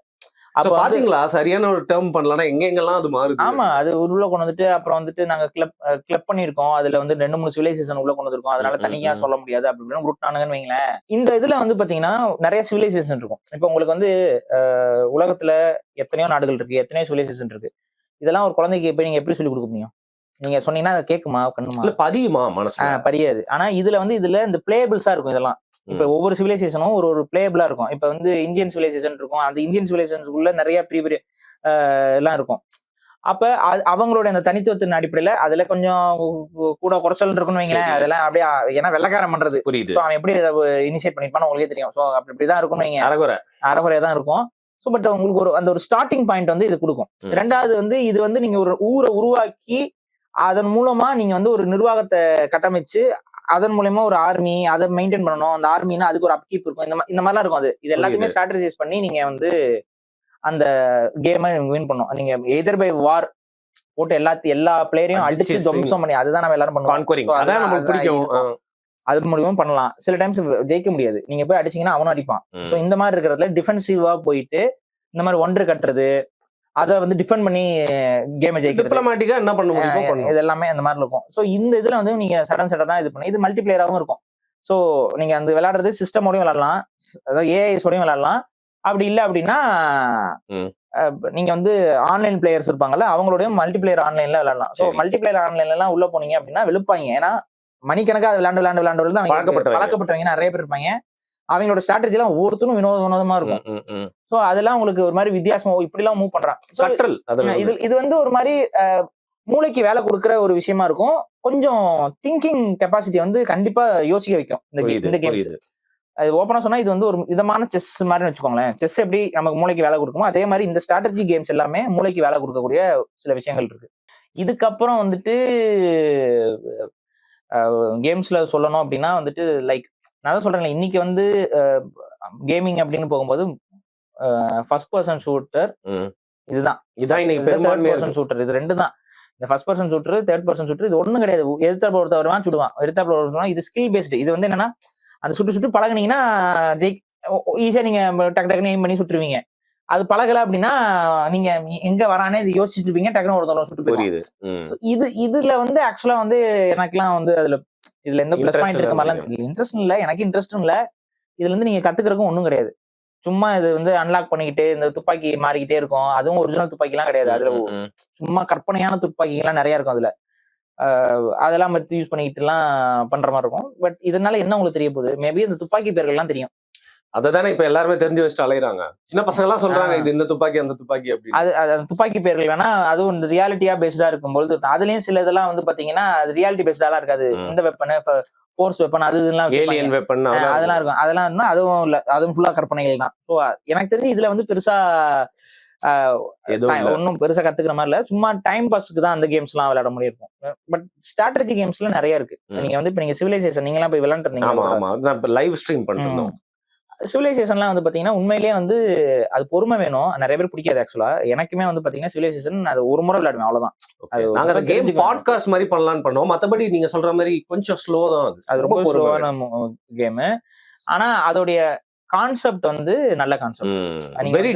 அப்ப பாத்தீங்களா சரியான ஒரு டேர்ம் பண்ணலன்னா எங்கெங்கெல்லாம் அது மாறுது. ஆமா, அது உள்ள கொண்டு வந்துட்டு அப்புறம் வந்துட்டு நாங்க கிளப் பண்ணிருக்கோம். அதுல வந்து 2-3 சிவிலைசேஷன் உள்ள கொண்டு வந்திருக்கோம். அதனால தனியா சொல்ல முடியாது அப்படின்னு விட்டானுங்கன்னு வைங்களேன். இந்த இதுல வந்து பாத்தீங்கன்னா நிறைய சிவிலைசேஷன் இருக்கும். இப்ப உங்களுக்கு வந்து உலகத்துல எத்தனையோ நாடுகள் இருக்கு, எத்தனையோ சிவிலைசேஷன் இருக்கு. இதெல்லாம் ஒரு குழந்தைக்கு போய் நீங்க எப்படி சொல்லி கொடுக்க முடியும்? நீங்க சொன்னீங்கன்னா அதை கேக்குமா? கண்ணுமா? பதியுமா? மனசு பரியாது. ஆனா இதுல இந்த பிளேபிள்ஸா இருக்கும். இதெல்லாம் இப்ப ஒவ்வொரு சிவிலைசேஷனும் ஒரு பிளேபிளா இருக்கும். இப்ப வந்து இந்தியன் சிவிலைசேஷன் இருக்கும். அந்த இந்தியன் சிவிலைசேஷனுக்குள்ள நிறைய பெரிய எல்லாம் இருக்கும். அப்ப அவங்களோட அந்த தனித்துவத்தின் அடிப்படையில அதுல கொஞ்சம் கூட குறைச்சல் இருக்குன்னு வைங்களேன். அதெல்லாம் அப்படியே ஏன்னா வெள்ளக்காரன் பண்றது. புரியுது. அவன் எப்படி இனிஷியேட் பண்ணிருப்பான்னு உங்களுக்கே தெரியும். சோ அப்படிதான் இருக்கும்னு வைங்க. அறகுறையா தான் இருக்கும். சோ பட் உங்களுக்கு அந்த ஒரு ஸ்டார்டிங் பாயிண்ட் வந்து இது கொடுக்கும். ரெண்டாவது வந்து இது வந்து நீங்க ஒரு ஊரை உருவாக்கி அதன் மூலமா நீங்க வந்து ஒரு நிர்வாகத்தை கட்டமைச்சு அதன் மூலமா ஒரு ஆர்மி அதை மெயின்டைன் பண்ணணும். அந்த ஆர்மினா அதுக்கு ஒரு அப்கீப் இருக்கும். இந்த மாதிரிலாம் இருக்கும். இது எல்லாத்தையுமே ஸ்ட்ராட்டஜைஸ் பண்ணி நீங்க வந்து அந்த கேமை வின் பண்ணும். நீங்க எதர் பை வார் போட்டு எல்லா பிளேயரையும் அடிச்சு துவம்சம் பண்ணி அதுதான் நம்ம எல்லாரும் பண்ணுவோம். அது மூலியமா பண்ணலாம். சில டைம்ஸ் ஜெயிக்க முடியாது. நீங்க போய் அடிச்சீங்கன்னா அவனும் அடிப்பான். சோ இந்த மாதிரி இருக்கிறதுல டிஃபென்சிவா போயிட்டு இந்த மாதிரி ஒன்று கட்டுறது, அதை வந்து டிஃபெண்ட் பண்ணி கேமை ஜெயிக்கிறது, என்ன பண்ண முடியும், இது எல்லாமே அந்த மாதிரி இருக்கும். ஸோ இந்த இதுல வந்து நீங்க சடன் தான் இது பண்ணி இது மல்டிபிளேயராகவும் இருக்கும். ஸோ நீங்க அந்த விளையாடுறது சிஸ்டமோடையும் விளையாடலாம், அதாவது ஏஐஸோடையும் விளையாடலாம். அப்படி இல்லை அப்படின்னா நீங்க வந்து ஆன்லைன் பிளேயர்ஸ் இருப்பாங்கல்ல, அவங்களோடய மல்டிபிளேயர் ஆன்லைன்ல விளையாடலாம். ஸோ மல்டிபிளேயர் ஆன்லைன்ல எல்லாம் உள்ள போனீங்க அப்படின்னா வெளுப்பாங்க. ஏன்னா மணிக்கணக்காக விளையாண்டு தான் பழக்கப்பட்டவங்க நிறைய பேர் இருப்பாங்க. அவங்களோட ஸ்ட்ராட்டஜி எல்லாம் ஒவ்வொருத்தரும் வினோதமா இருக்கும். சோ அதெல்லாம் உங்களுக்கு ஒரு மாதிரி வித்தியாசமா இப்படி எல்லாம் மூவ் பண்றான். இது வந்து ஒரு மாதிரி மூளைக்கு வேலை கொடுக்குற ஒரு விஷயமா இருக்கும். கொஞ்சம் திங்கிங் கெப்பாசிட்டி வந்து கண்டிப்பா யோசிக்க வைக்கும் இந்த கேம்ஸ். அது ஓப்பனா சொன்னா இது வந்து ஒரு விதமான செஸ் மாதிரி வச்சுக்கோங்களேன். செஸ் எப்படி நமக்கு மூளைக்கு வேலை கொடுக்குமோ அதே மாதிரி இந்த ஸ்ட்ராட்டஜி கேம்ஸ் எல்லாமே மூளைக்கு வேலை கொடுக்கக்கூடிய சில விஷயங்கள் இருக்கு. இதுக்கப்புறம் வந்துட்டு கேம்ஸ்ல சொல்லணும் அப்படின்னா வந்துட்டு லைக் நான் தான் சொல்றேன், இன்னைக்கு வந்து கேமிங் அப்படின்னு போகும்போது ஃபர்ஸ்ட் பர்சன் ஷூட்டர் இதுதான் ஷூட்டர் இது ரெண்டு தான். இந்த first person shooter, third person shooter இது ஒண்ணும் கிடையாது. எதிர்த்தாப்புல ஒருத்தவன் சுடுவான், எதிர்த்தாப்புல ஒருத்தவன். இது ஸ்கில் பேஸ்டு. இது வந்து என்னன்னா அந்த சுட்டு பழகுனீங்கன்னா ஈஸியா நீங்க டக்கு டக்குன்னு எய்ம் பண்ணி சுட்டுருவீங்க. அது பழகல அப்படின்னா நீங்க எங்க வரானே இது யோசிச்சுட்டு இருப்பீங்க, டக்குன்னு ஒருத்தவங்க சுட்டு போயிருது. இதுல வந்து ஆக்சுவலா வந்து எனக்குலாம் வந்து இதுல எந்த பிளஸ் பாயிண்ட் இருக்க மாதிரிலாம் இன்ட்ரெஸ்ட் இல்ல, எனக்கு இன்ட்ரெஸ்டும் இல்ல. இதுல இருந்து நீங்க கத்துக்கிறதுக்கும் ஒண்ணும் கிடையாது. சும்மா இது வந்து அன்லாக் பண்ணிக்கிட்டு இந்த துப்பாக்கி மாறிக்கிட்டே இருக்கும். அதுவும் ஒரிஜினல் துப்பாக்கி எல்லாம் கிடையாது. அதுல சும்மா கற்பனையான துப்பாக்கி எல்லாம் நிறைய இருக்கும். அதுல அதெல்லாம் எடுத்து யூஸ் பண்ணிக்கிட்டு எல்லாம் பண்ற மாதிரி இருக்கும். பட் இதனால என்ன உங்களுக்கு தெரிய போகுது? மேபி அந்த துப்பாக்கி பேர்கள் எல்லாம் தெரியும். அததானே இப்ப எல்லாருமே தெரிஞ்சு வச்சுட்டு அலையறாங்க. சின்ன பசங்க எல்லாம் சொல்றாங்க இது இந்த துப்பாக்கி அந்த துப்பாக்கி அப்படி. அது துப்பாக்கி பேர்கள் வேணா அதுவும் இந்த ரியாலிட்டியா பேஸ்டா இருக்கும்போது அதுலயும் சில இதெல்லாம் வந்து பாத்தீங்கன்னா ரியாலிட்டி பேஸ்டாலாம் இருக்காது. இந்த வெப்பன், ஃபோர்ஸ் வெப்பன், அது இதெல்லாம் ஏலியன் வெப்பன் அதெல்லாம் இருக்கும். அதெல்லாம் இருந்தா அதுவும் இல்ல, அதுவும் ஃபுல்லா கற்பனைகள் தான். ஸோ எனக்கு தெரிஞ்சு இதுல வந்து பெருசா ஒன்னும் பெருசா கத்துக்கிற மாதிரி இல்ல. சும்மா டைம் பாஸ்க்கு தான் அந்த கேம்ஸ் எல்லாம் விளையாட முடியும். பட் ஸ்ட்ராட்டஜி கேம்ஸ்ல நிறைய இருக்கு. நீங்க வந்து இப்ப நீங்க சிவிலைசேஷன் நீங்க எல்லாம் போய் விளையாண்டுருந்தீங்க, லைவ் ஸ்ட்ரீம் பண்ணிருந்தோம். சிவிலைசேஷன்லாம் வந்து பாத்தீங்கன்னா உண்மையிலேயே வந்து அது பொறுமை வேணும். நிறைய பேர் பிடிக்காது. ஆக்சுவலா எனக்குமே வந்து பாத்தீங்கன்னா சிவிலைசேஷன் அது ஒரு முறை விளையாடுவேன், அவ்வளவுதான். நாங்க அந்த கேம் பாட்காஸ்ட் மாதிரி பண்ணலாம்னு பண்ணோம். மத்தபடி நீங்க சொல்ற மாதிரி கொஞ்சம் ஸ்லோ தான். அது ரொம்ப ஸ்லோவான கேம். ஆனா அதோடைய கான்செப்ட் வந்து நல்ல கான்செப்ட். வெரி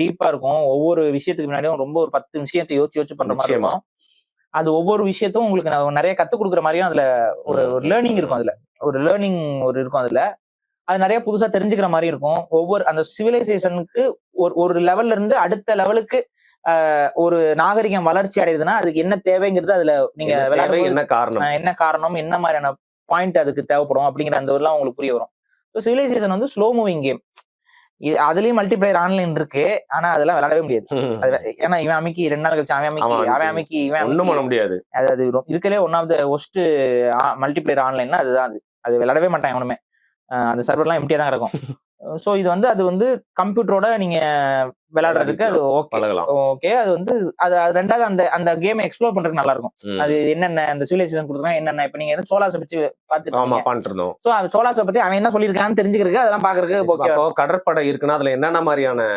டீப்பா இருக்கும். ஒவ்வொரு விஷயத்துக்கு முன்னாடியும் ரொம்ப ஒரு 10 விஷயத்தை யோசிச்சு பண்ற மாதிரி இருக்கும். அது ஒவ்வொரு விஷயத்தும் உங்களுக்கு நிறைய கத்துக் கொடுக்குற மாதிரியும் அதுல ஒரு லேர்னிங் இருக்கும். அதுல ஒரு லேர்னிங் ஒரு இருக்கும் அதுல. அது நிறைய புதுசா தெரிஞ்சுக்கிற மாதிரி இருக்கும். ஒவ்வொரு அந்த சிவிலைசேஷனுக்கு ஒரு லெவல்ல இருந்து அடுத்த லெவலுக்கு ஒரு நாகரிகம் வளர்ச்சி அடையுதுன்னா அதுக்கு என்ன தேவைங்கிறது அதுல நீங்க விளையாடும் என்ன காரணம் என்ன காரணம், என்ன மாதிரியான பாயிண்ட் அதுக்கு தேவைப்படும் அப்படிங்கிற அந்த எல்லாம் உங்களுக்கு புரிய வரும். சிவிலைசேஷன் வந்து ஸ்லோ மூவிங் கேம். அதுலயும் மல்டிபிளேயர் ஆன்லைன் இருக்கு. ஆனா அதெல்லாம் விளையாடவே முடியாது. ஏன்னா இவன் அமைக்கி 2 நாள் கழிச்சு அவன் அமைக்கி இவன் ஒண்ணும் பண்ண முடியாது. அது இருக்கலே one of the most multiplayer ஆன்லைன்னா அதுதான். அது விளையாடவே மாட்டான் எவனுமே. அந்த சர்வர்லாம் எம்டியா தான் கிடக்கும். சோ இது வந்து அது வந்து கம்ப்யூட்டரோட நீங்க விளையாடுறதுக்கு அது ஓகே. அது வந்து அது ரெண்டாவது அந்த கேம் எக்ஸ்ப்ளோர் பண்றதுக்கு நல்லா இருக்கும். அது என்னென்ன அந்த சிவிலைசேஷன் கொடுத்துருக்காங்க என்னென்ன. இப்ப நீங்க சோலாஸை பத்தி பாத்துருக்கீங்க. சோ சோலாஸை பத்தி அவன் என்ன சொல்லியிருக்கான்னு தெரிஞ்சுக்கிறதுக்கு அதெல்லாம் பாக்குறதுக்கு ஓகே. கடற்படை இருக்குன்னா அதுல என்னென்ன மாதிரியான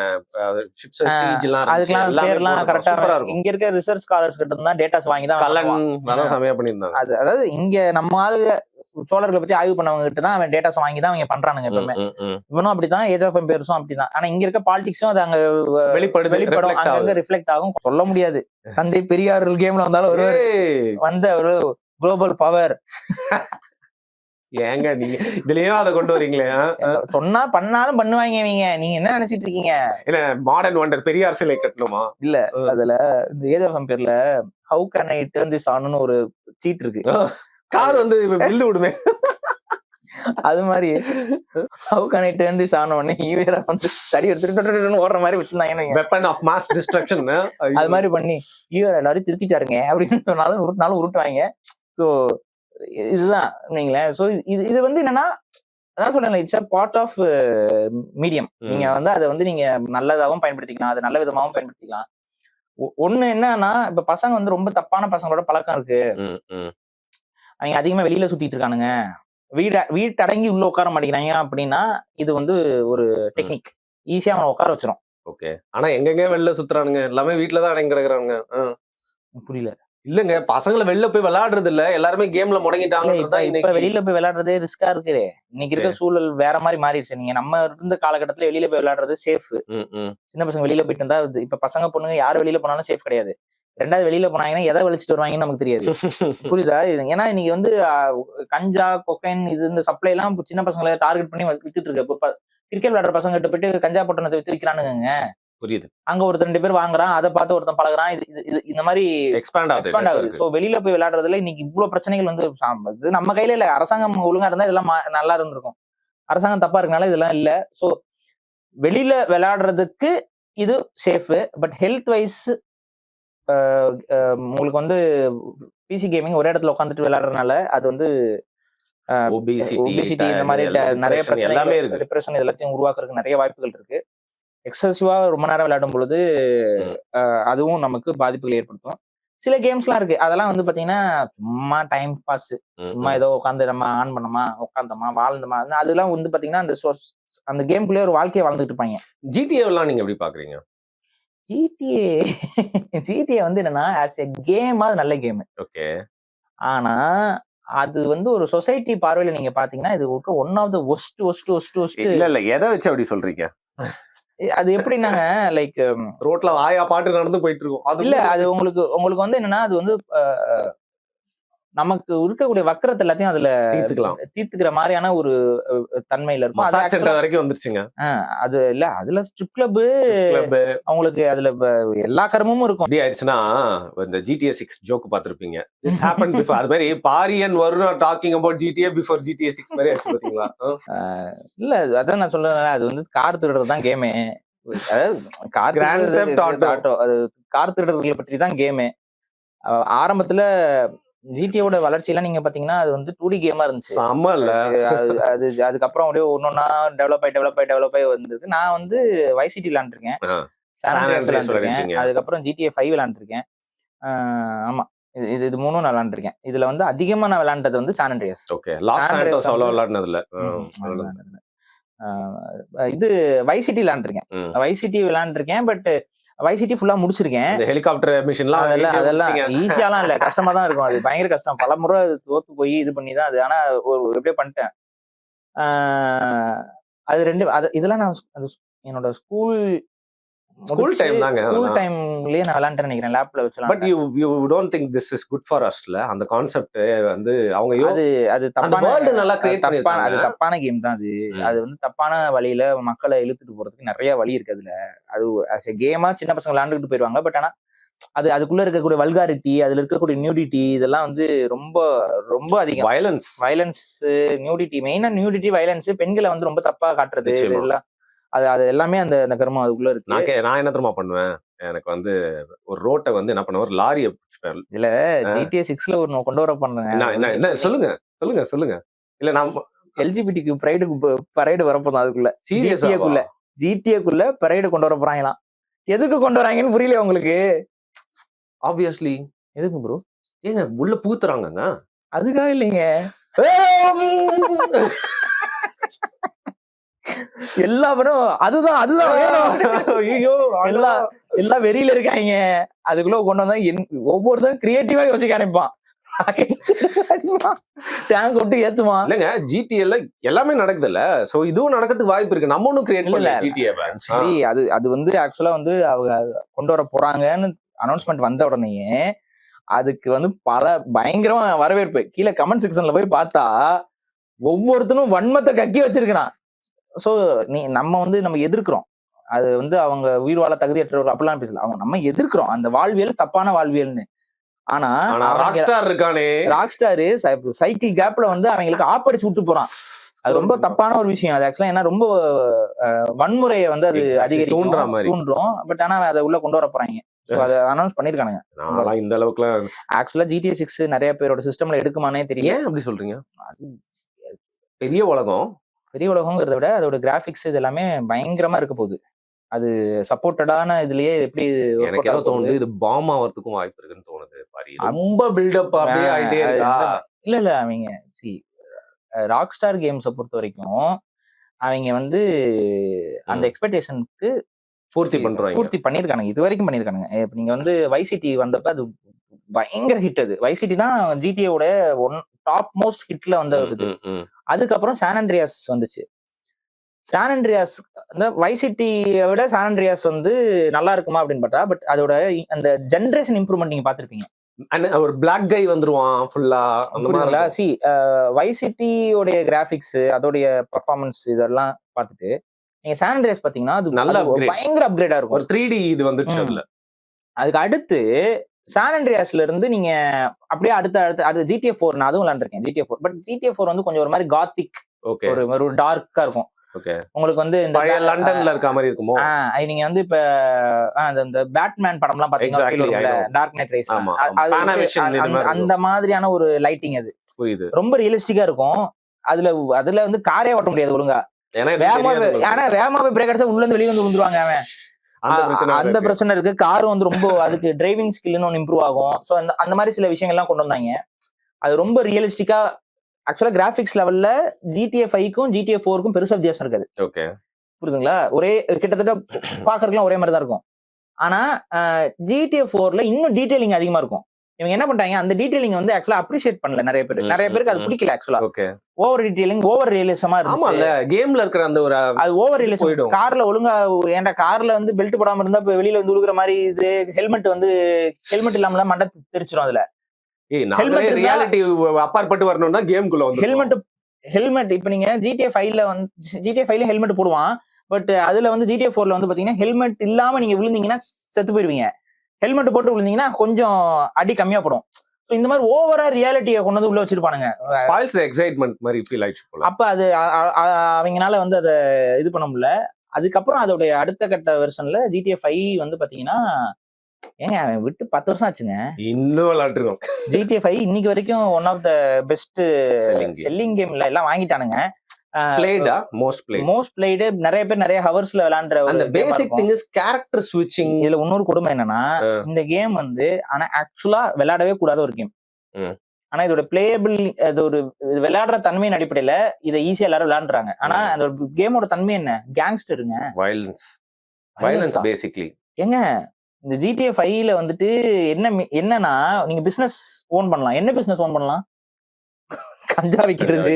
அதுக்கெல்லாம் பேர்லாம் கரெக்டா இங்க இருக்க ரிசர்ச் ஸ்காலர்ஸ் கிட்ட இருந்தா டேட்டாஸ் வாங்கி தான் சமயம் பண்ணிருந்தாங்க. அதாவது இங்க நம்ம ஆளு சோழர்களை பத்தி ஆய்வு பண்ணவங்க கிட்ட தான் அவன் டேட்டாஸ் வாங்கி தான் அவங்க பண்றானுங்க எப்பவுமே. இவனும் அப்படிதான், ஏஜ் ஆஃப் எம்பையர்ஸும் அப்படிதான். ஆனா இங்க இருக்க பாலிடிக்ஸும் அது அங்க வெளிப்படும், அங்கங்க ரிஃப்ளெக்ட் ஆகும். சொல்ல முடியாது. தந்தை பெரியார் கேம்ல வந்தாலும் ஒரு வந்த ஒரு குளோபல் பவர். ஏங்க நீங்க இதுலயும் அதை கொண்டு வரீங்களே? சொன்னா பண்ணாலும் பண்ணுவாங்க இவங்க. நீங்க என்ன நினைச்சிட்டு இருக்கீங்க? இல்ல மாடர்ன் வண்டர் பெரியார் சிலை கட்டணுமா? இல்ல அதுல இந்த ஏஜ் ஆஃப் எம்பையர்ல how can I turn this ஆன்னு ஒரு சீட் இருக்கு. கார் வந்து வில்லு விடுமே. அது மாதிரி how can I turn this on உடனே ஈவேரா வந்து தடி எடுத்துட்டு ஓடுற மாதிரி வச்சிருந்தாங்க. வெப்பன் ஆஃப் மாஸ் டிஸ்ட்ரக்ஷன் அது மாதிரி பண்ணி ஈவேரா எல்லாரும் திருத்திட்டாருங்க அப்படின்னு சொன்னாலும் உருட்டுவாங்க. ஸோ இதுதான் நீங்களேன். ஸோ இது வந்து என்னன்னா அதான் சொல்றேன், it's a part of medium. நீங்க வந்து அதை வந்து நீங்க நல்லதாகவும் பயன்படுத்திக்கலாம், அது நல்ல விதமாகவும் பயன்படுத்திக்கலாம். ஒண்ணு என்னன்னா இப்ப பசங்க வந்து ரொம்ப தப்பான பசங்களோட பழக்கம் இருக்கு. அவங்க அதிகமா வெளியில சுத்திட்டு இருக்கானுங்க, வீட்டு அடங்கி உள்ள உட்கார மாட்டேங்கிறாங்க அப்படின்னா இது வந்து ஒரு டெக்னிக். ஈஸியா அவனை உட்கார வச்சிரும். ஓகே. ஆனா எங்கெங்க வெளில சுத்துறானுங்க, எல்லாமே வீட்டுலதான் அடங்கி கிடக்குறாங்க. புரியல. இல்லங்க, பசங்களை வெளில போய் விளையாடுறது இல்ல, எல்லாருமே கேம்ல முடங்கிட்டாங்க. இப்ப வெளியில போய் விளையாடுறதே ரிஸ்கா இருக்கு. இன்னைக்கு இருக்க சூழல் வேற மாதிரி மாறிடுச்சு. நீங்க நம்ம இருந்த காலகட்டத்துல வெளியில போய் விளையாடுறது சேஃப். சின்ன பசங்க வெளியில போயிட்டு இருந்தா இப்ப பசங்க பொண்ணுங்க யாரு வெளியில போனாலும் சேஃப் கிடையாது. ரெண்டாவது வெளியில போனாங்கன்னா எதை வெளிச்சிட்டு வருவாங்கன்னு நமக்கு தெரியாது. புரியுதா? ஏன்னா இன்னைக்கு வந்து கஞ்சா, கொக்கைன் இது இந்த சப்ளை எல்லாம் சின்ன பசங்களை டார்கெட் பண்ணி வித்துட்டு இருக்கு. கிரிக்கெட் விளையாடுற பசங்க கிட்ட போயிட்டு கஞ்சா பொட்டணத்தை வித்து விற்கிறானுங்க. புரியுது. அங்க ஒருத்தர் 2 பேர் வாங்குறான், அதை பார்த்து ஒருத்தன் பழகுறான். இது இந்த மாதிரி எக்ஸ்பாண்ட் ஆகுது. சோ வெளியில போய் விளையாடுறதுல இன்னைக்கு இவ்வளவு பிரச்சனைகள் வந்து நம்ம கையில இல்ல. அரசாங்கம் ஒழுங்கா இருந்தா இதெல்லாம் நல்லா இருந்திருக்கும். அரசாங்கம் தப்பா இருக்கனால இதெல்லாம் இல்ல. சோ வெளியில விளையாடுறதுக்கு இது சேஃப். பட் ஹெல்த் வைஸ் உங்களுக்கு வந்து பிசி கேமிங் ஒரே இடத்துல உட்காந்துட்டு விளையாடுறதுனால அது வந்து ஒபிசிட்டி இந்த மாதிரி நிறைய பிரச்சனை, டிப்ரெஷன் எல்லாத்தையும் உருவாக்குறதுக்கு நிறைய வாய்ப்புகள் இருக்கு. எக்ஸசிவா ரொம்ப நேரம் விளையாடும் பொழுது அதுவும் நமக்கு பாதிப்புகள் ஏற்படுத்தும். சில கேம்ஸ்லாம் இருக்கு, அதெல்லாம் வந்து பாத்தீங்கன்னா சும்மா டைம் பாஸ், சும்மா ஏதோ உட்காந்து நம்ம ஆன் பண்ணோமா உட்காந்தோமா வாழ்ந்தோமா, அதெல்லாம் வந்து பாத்தீங்கன்னா அந்த கேம்குள்ளேயே ஒரு வாழ்க்கையை வாழ்ந்துட்டு இருப்பாங்க. ஜிடிஏ எல்லாம் நீங்க எப்படி பாக்குறீங்க? ஜிடிஏ வந்து என்னன்னா ஆஸ் எ கேம் அது நல்ல கேம். ஓகே. ஆனா அது வந்து ஒரு சொசைட்டி பார்வையில நீங்க பாத்தீங்கன்னா இது ஒன் ஆஃப் த ஒஸ்ட். இல்ல எதை வச்சு அப்படி சொல்றீங்க? அது எப்படின்னாங்க, லைக் ரோட்ல ஆயா பாட்டு நடந்து போயிட்டு இருக்கும். இல்ல அது உங்களுக்கு வந்து என்னன்னா அது வந்து நமக்கு இருக்கக்கூடிய வக்கரத்தை எல்லாத்தையும் அதுல தீர்த்துக்கிற மாதிரியான ஒரு தன்மையில இருக்கும். வரைக்கும் வந்துருச்சுங்க. அது இல்ல, அதுல ஸ்ட்ரிப் கிளப் அவங்களுக்கு அதுல எல்லா கர்மமும் இருக்கும். எப்படி ஆயிடுச்சுன்னா இந்த GTA 6 ஜோக் பாத்திருப்பீங்க. அது மாதிரி பாரியன் வரும் talking about GTA before GTA 6 மாதிரி ஆயிடுச்சு பாத்தீங்களா? இல்ல அதான் நான் சொல்றேன், அது வந்து கார் திருடுறது தான் கேமே. அதாவது கார் திருடுறதை பற்றி தான் கேமே. ஆரம்பத்துல ஜிடிஏவோட வளர்ச்சியெல்லாம் நீங்க பாத்தீங்கன்னா அது வந்து 2D கேமா இருந்துச்சு. அது அதுக்கப்புறம் அப்படியே ஒன்னொன்னா டெவலப் ஆகி வந்திருக்கு. நான் வந்து வைசிட்டி விளையாண்டுருக்கேன், விளையாண்டுருக்கேன், அதுக்கப்புறம் GTA 5 விளையாண்டுருக்கேன். ஆமா இது 3 நான் விளையாண்டுருக்கேன். இதுல வந்து அதிகமா நான் விளையாண்டது வந்து சான் அண்ட்ரியாஸ். இது வைசிட்டி விளையாண்டுருக்கேன். பட் வைசிட்டி ஃபுல்லா முடிச்சிருக்கேன். ஹெலிகாப்டர் மிஷன்லாம் அதெல்லாம் ஈஸியாலாம் இல்ல, கஷ்டமா தான் இருக்கும். அது பயங்கர கஷ்டம். பல முறை தோத்து போய் இது பண்ணி தான் அது. ஆனா எப்படியே பண்ணிட்டேன். அது இதெல்லாம் நான் என்னோட ஸ்கூல் ஸ்கூல் டைம் தாங்க ஸ்கூல் டைம்லயே நான் விளையாண்டு நினைக்கிறேன், லேப்ல வச்சு. But you don't think this is good for அஸ்ல? அந்த கான்செப்ட் வந்து அவங்க அது தப்பான வேர்ல்டு நல்லா கிரியேட் அது பண்ணிருக்காங்க. தப்பான கேம் தான் அது. அது வந்து தப்பான வழியில மக்களை இழுத்துட்டு போறதுக்கு நிறைய வழி இருக்கு அதுல. அது as a கேமா சின்ன பசங்க விளையாண்டுட்டு போயிருவாங்க. பட் ஆனா அதுக்குள்ள இருக்கக்கூடிய வல்காரிட்டி, அதுல இருக்கக்கூடிய நியூடிட்டி, இதெல்லாம் வந்து ரொம்ப ரொம்ப அதிகம். வயலன்ஸ், நியூடிட்டி, மெயினா நியூடிட்டி, வயலன்ஸ், பெண்களை வந்து ரொம்ப தப்பா காட்டுறது, இதெல்லாம் அது எல்லாமே அந்த கர்மம் அதுக்குள்ள இருக்கு. நான் என்ன தெரியுமா பண்ணுவேன், எனக்கு வந்து ஒரு ரோட்டை வந்து என்ன பண்ணுவேன், ஒரு லாரியை பிடிச்சிப்பேன். இல்ல GTA 6ல ஒரு கொண்டு வர பண்ணேன். என்ன சொல்லுங்க. இல்ல நான் எல்ஜிபிடிக்கு பரைடு வரப்போதான் அதுக்குள்ள. ஜிடிஏக்குள்ள பரைடு கொண்டு வர போறாங்களாம். எதுக்கு கொண்டு வராங்கன்னு புரியல உங்களுக்கு? ஆப்வியஸ்லி எதுக்கு ப்ரோ? ஏங்க உள்ள பூத்துறாங்கங்க. அதுக்காக இல்லைங்க, எல்லா படம் அதுதான் எல்லாம் வெறியில இருக்காங்க. அதுக்குள்ள கொண்டு வந்தா ஒவ்வொருத்தரும் கிரியேட்டிவா யோசிக்க ஆரம்பிப்பான். டேங்க் விட்டு ஏத்துவான். இல்லங்க ஜிடிஏல எல்லாமே நடக்குதுல்ல, சோ இதுவும் நடக்கிறதுக்கு வாய்ப்பு இருக்கு. நம்ம ஒன்னும் கிரியேட் பண்ணல ஜிடிஏவை. சரி, அது வந்து ஆக்சுவலா வந்து அவங்க கொண்டு வர போறாங்கன்னு அனௌன்ஸ்மெண்ட் வந்த உடனேயே அதுக்கு வந்து பல பயங்கரமா வரவேற்பு. கீழே கமெண்ட் செக்ஷன்ல போய் பார்த்தா ஒவ்வொருத்தனும் வன்மத்தை கக்கி வச்சிருக்கான். சோ நம்ம எதிர்க்கிறோம். அது வந்து அவங்க உயிர் வாழ தகுதியற்றவர்கள் அப்படிலாம் பேசல. நம்ம எதிர்க்கிறோம் அந்த வாழ்வியல் தப்பான வாழ்வியல்னு. ஆனா ராக்ஸ்டார் இருக்கானே, ராக்ஸ்டார் சைக்கிள் கேப்ல வந்து அவங்களுக்கு ஆப்படிச்சு விட்டு போறான். அது ரொம்ப தப்பான ஒரு விஷயம். அது ஆக்சுவலா ஏன்னா ரொம்ப வன்முறையை வந்து அது தூண்டுறோம். பட் ஆனா அதை உள்ள கொண்டு வர போறாங்க. அதை அனௌன்ஸ் பண்ணிருக்கானுங்க. இந்த அளவுக்கு ஆக்சுவலா GTA 6 நிறைய பேரோட சிஸ்டம்ல எடுக்குமானே தெரியல. ஏன் அப்படி சொல்றீங்க? பெரிய உலகங்கிறத விட அதோட கிராபிக்ஸ் இது எல்லாமே பயங்கரமா இருக்க போகுது. அது சப்போர்ட்டடான இதுலயே எப்படி எனக்கு என்ன தோணுது, இது பாம் ஆகிறதுக்கும் வாய்ப்பு இருக்குன்னு தோணுது. ரொம்ப பில்டப் அப்படியே ஆயிட்டே இருக்கா? இல்ல அவங்க ராக்ஸ்டார் கேம்ஸை பொறுத்த வரைக்கும் அவங்க வந்து அந்த எக்ஸ்பெக்டேஷனுக்கு பூர்த்தி பண்ணிருக்கானுங்க. இது வரைக்கும் பண்ணிருக்கானுங்க. இப்ப நீங்க வந்து வைசிட்டி வந்தப்ப அது பயங்கர ஹிட். அது வைசிட்டி தான் ஜிடிஏவோட டாப் மோஸ்ட் ஹிட்ல வந்தது. அதுக்கப்புறம் சான் ஆண்ட்ரியாஸ் வந்துச்சு. சான் ஆண்ட்ரியாஸ் வைசிட்டியை விட சான் ஆண்ட்ரியாஸ் வந்து நல்லா இருக்குமா அப்படின்னு பார்த்தா, பட் அதோட அந்த ஜெனரேஷன் இம்ப்ரூவ்மெண்ட் நீங்க பாத்திருப்பீங்க. ஒரு பிளாக் கை வந்துருவான் ஃபுல்லா அந்த மாதிரி. வைசிட்டியோட கிராபிக்ஸ், அதோடைய பெர்ஃபார்மன்ஸ் இதெல்லாம் பார்த்துட்டு நீங்க சான் ஆண்ட்ரியாஸ் பாத்தீங்கன்னா அது நல்ல பயங்கர அப்கிரேடா இருக்கும். ஒரு 3D இது வந்துச்சு அதுல. அதுக்கு அடுத்து சான் ஆண்ட்ரியாஸ்ல இருந்து நீங்க அப்படியே அடுத்து GTA 4 நான் அதுவும் விளையாண்டுருக்கேன். GTA 4 பட் GTA 4 வந்து கொஞ்சம் ஒரு மாதிரி காத்திக், ஒரு டார்க்கா இருக்கும். உங்களுக்கு வந்து இந்த லண்டன்ல இருக்க மாதிரி இருக்குமோ? நீங்க வந்து இப்ப இந்த பேட்மேன் படம்லாம் பாத்தீங்கன்னா டார்க் நைட் ரைஸ் அந்த மாதிரியான ஒரு லைட்டிங். அது ரொம்ப ரியலிஸ்டிக்கா இருக்கும். அதுல வந்து காரே ஓட்ட முடியாது ஒழுங்கா. வேகமாவே பிரேக் அடிச்சா உள்ள இருந்து வெளியே வந்து விழுந்துருவாங்க அவன். அந்த பிரச்சனை இருக்கு. காரும் வந்து ரொம்ப அதுக்கு டிரைவிங் ஸ்கில்னு ஒன்று இம்ப்ரூவ் ஆகும். ஸோ அந்த மாதிரி சில விஷயங்கள்லாம் கொண்டு வந்தாங்க. அது ரொம்ப ரியலிஸ்டிக்கா. ஆக்சுவலா கிராபிக்ஸ் லெவல்ல GTA 5க்கும் GTA 4க்கும் பெருசா வித்தியாசம் இருக்காது. புரியுதுங்களா? ஒரே கிட்டத்தட்ட பாக்குறதுலாம் ஒரே மாதிரி தான் இருக்கும். ஆனா GTA 4ல இன்னும் டீடைலிங் அதிகமா இருக்கும். இவங்க என்ன பண்றாங்க, அந்த டீடைலிங் வந்து ஆக்சுவலா அப்ரிஷியேட் பண்ணல நிறைய பேருக்கு அது பிடிக்கல. ஆக்சுவலா ஓவர் டீடைலிங், ஓவர் ரியலிசமா இருந்துச்சு. கேம்ல இருக்கிற அந்த ஒரு அது ஓவர் ரியலிசம். கார்ல ஒழுங்கா ஏன்டா கார்ல வந்து பெல்ட் போடாம இருந்தா வெளியில வந்து உழுகுற மாதிரி, இது ஹெல்மெட் இல்லாம மண்டை தெரிச்சிரும். அதுல ரியாலிட்டி அப்பாற்பட்டு வரணும்னா கேம்குள்ள வந்து ஹெல்மெட் இப்ப நீங்க GTA 5ல ஹெல்மெட் போடுவான். பட் அதுல வந்து GTA 4ல வந்து பாத்தீங்கன்னா ஹெல்மெட் இல்லாம நீங்க விழுந்தீங்கன்னா செத்து போயிருவீங்க. ஹெல்மெட் போட்டு விழுந்தீங்கன்னா கொஞ்சம் அடி கம்மியா போடும். இந்த மாதிரி ஓவரா ரியாலிட்டியை கொண்டு வந்து உள்ள வச்சிருப்பானுங்க. எக்ஸைட்மெண்ட் மாதிரி ஃபீல் ஆயிடுச்சு. அப்ப அது அவங்கனால வந்து அதை இது பண்ண முடியல. அதுக்கப்புறம் அதோடைய அடுத்த கட்ட வெர்ஷன்ல GTA 5 வந்து பாத்தீங்கன்னா ஏங்க அவன் விட்டு 10 வருஷம் ஆச்சுங்க. இன்னும் விளையாட்டுருக்கோம். GTA 5 இன்னைக்கு வரைக்கும் one of the best selling கேம்ல எல்லாம் வாங்கிட்டானுங்க. மோஸ்ட் பிளேடு, நிறைய பேர் நிறைய ஹவர்ஸ்ல விளையாடுற அந்த பேசிக் திங் இஸ் கேரக்டர் ஸ்விட்சிங். இதுல இன்னொரு கொடுமை என்னன்னா, இந்த கேம் வந்து ஆனா ஆக்சுவலா விளையாடவே கூடாத ஒரு கேம். ஆனா இதோட பிளேயபிள், அது ஒரு விளையாடுற தன்மையின் அடிப்படையில இதை ஈஸியா எல்லாரும் விளையாடுறாங்க. ஆனா அந்த கேமோட தன்மை என்ன? கேங்ஸ்டருங்க, வயலன்ஸ் பேசிக்கலி. ஏங்க இந்த GTA 5ல வந்துட்டு என்னன்னா நீங்க பிசினஸ் ஓன் பண்ணலாம். என்ன பிசினஸ் ஓன் பண்ணலாம்? கஞ்சா வைக்கிறது,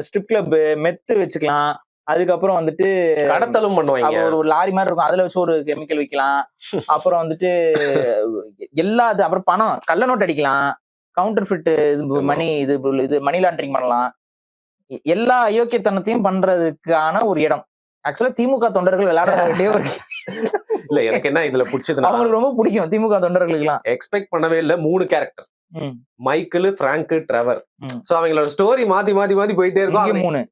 ஸ்ட்ரிப் கிளப், மெத்து வச்சுக்கலாம். அதுக்கப்புறம் வந்துட்டு கடத்தலும் பண்ணுவாங்க. ஒரு லாரி மாதிரி இருக்கும், அதுல வச்சு ஒரு கெமிக்கல் வைக்கலாம். அப்புறம் வந்துட்டு எல்லா இது, அப்புறம் பணம் கள்ள நோட்டு அடிக்கலாம், கவுண்டர் ஃபிட் இது மணி லாண்டரிங் பண்ணலாம். எல்லா அயோக்கியத்தனத்தையும் பண்றதுக்கான ஒரு இடம். ஆக்சுவலா திமுக தொண்டர்கள் விளையாட வேண்டிய ஒரு இல்ல எனக்கு என்ன இதுல பிடிச்சதுன்னா, அவங்களுக்கு ரொம்ப பிடிக்கும் திமுக தொண்டர்களுக்கு எல்லாம். எக்ஸ்பெக்ட் பண்ணவே இல்ல 3 character, Michael, Frank, Trevor. So அவங்களோட ஸ்டோரி மாத்தி மாத்தி மாத்தி போயிட்டே இருக்கும். 3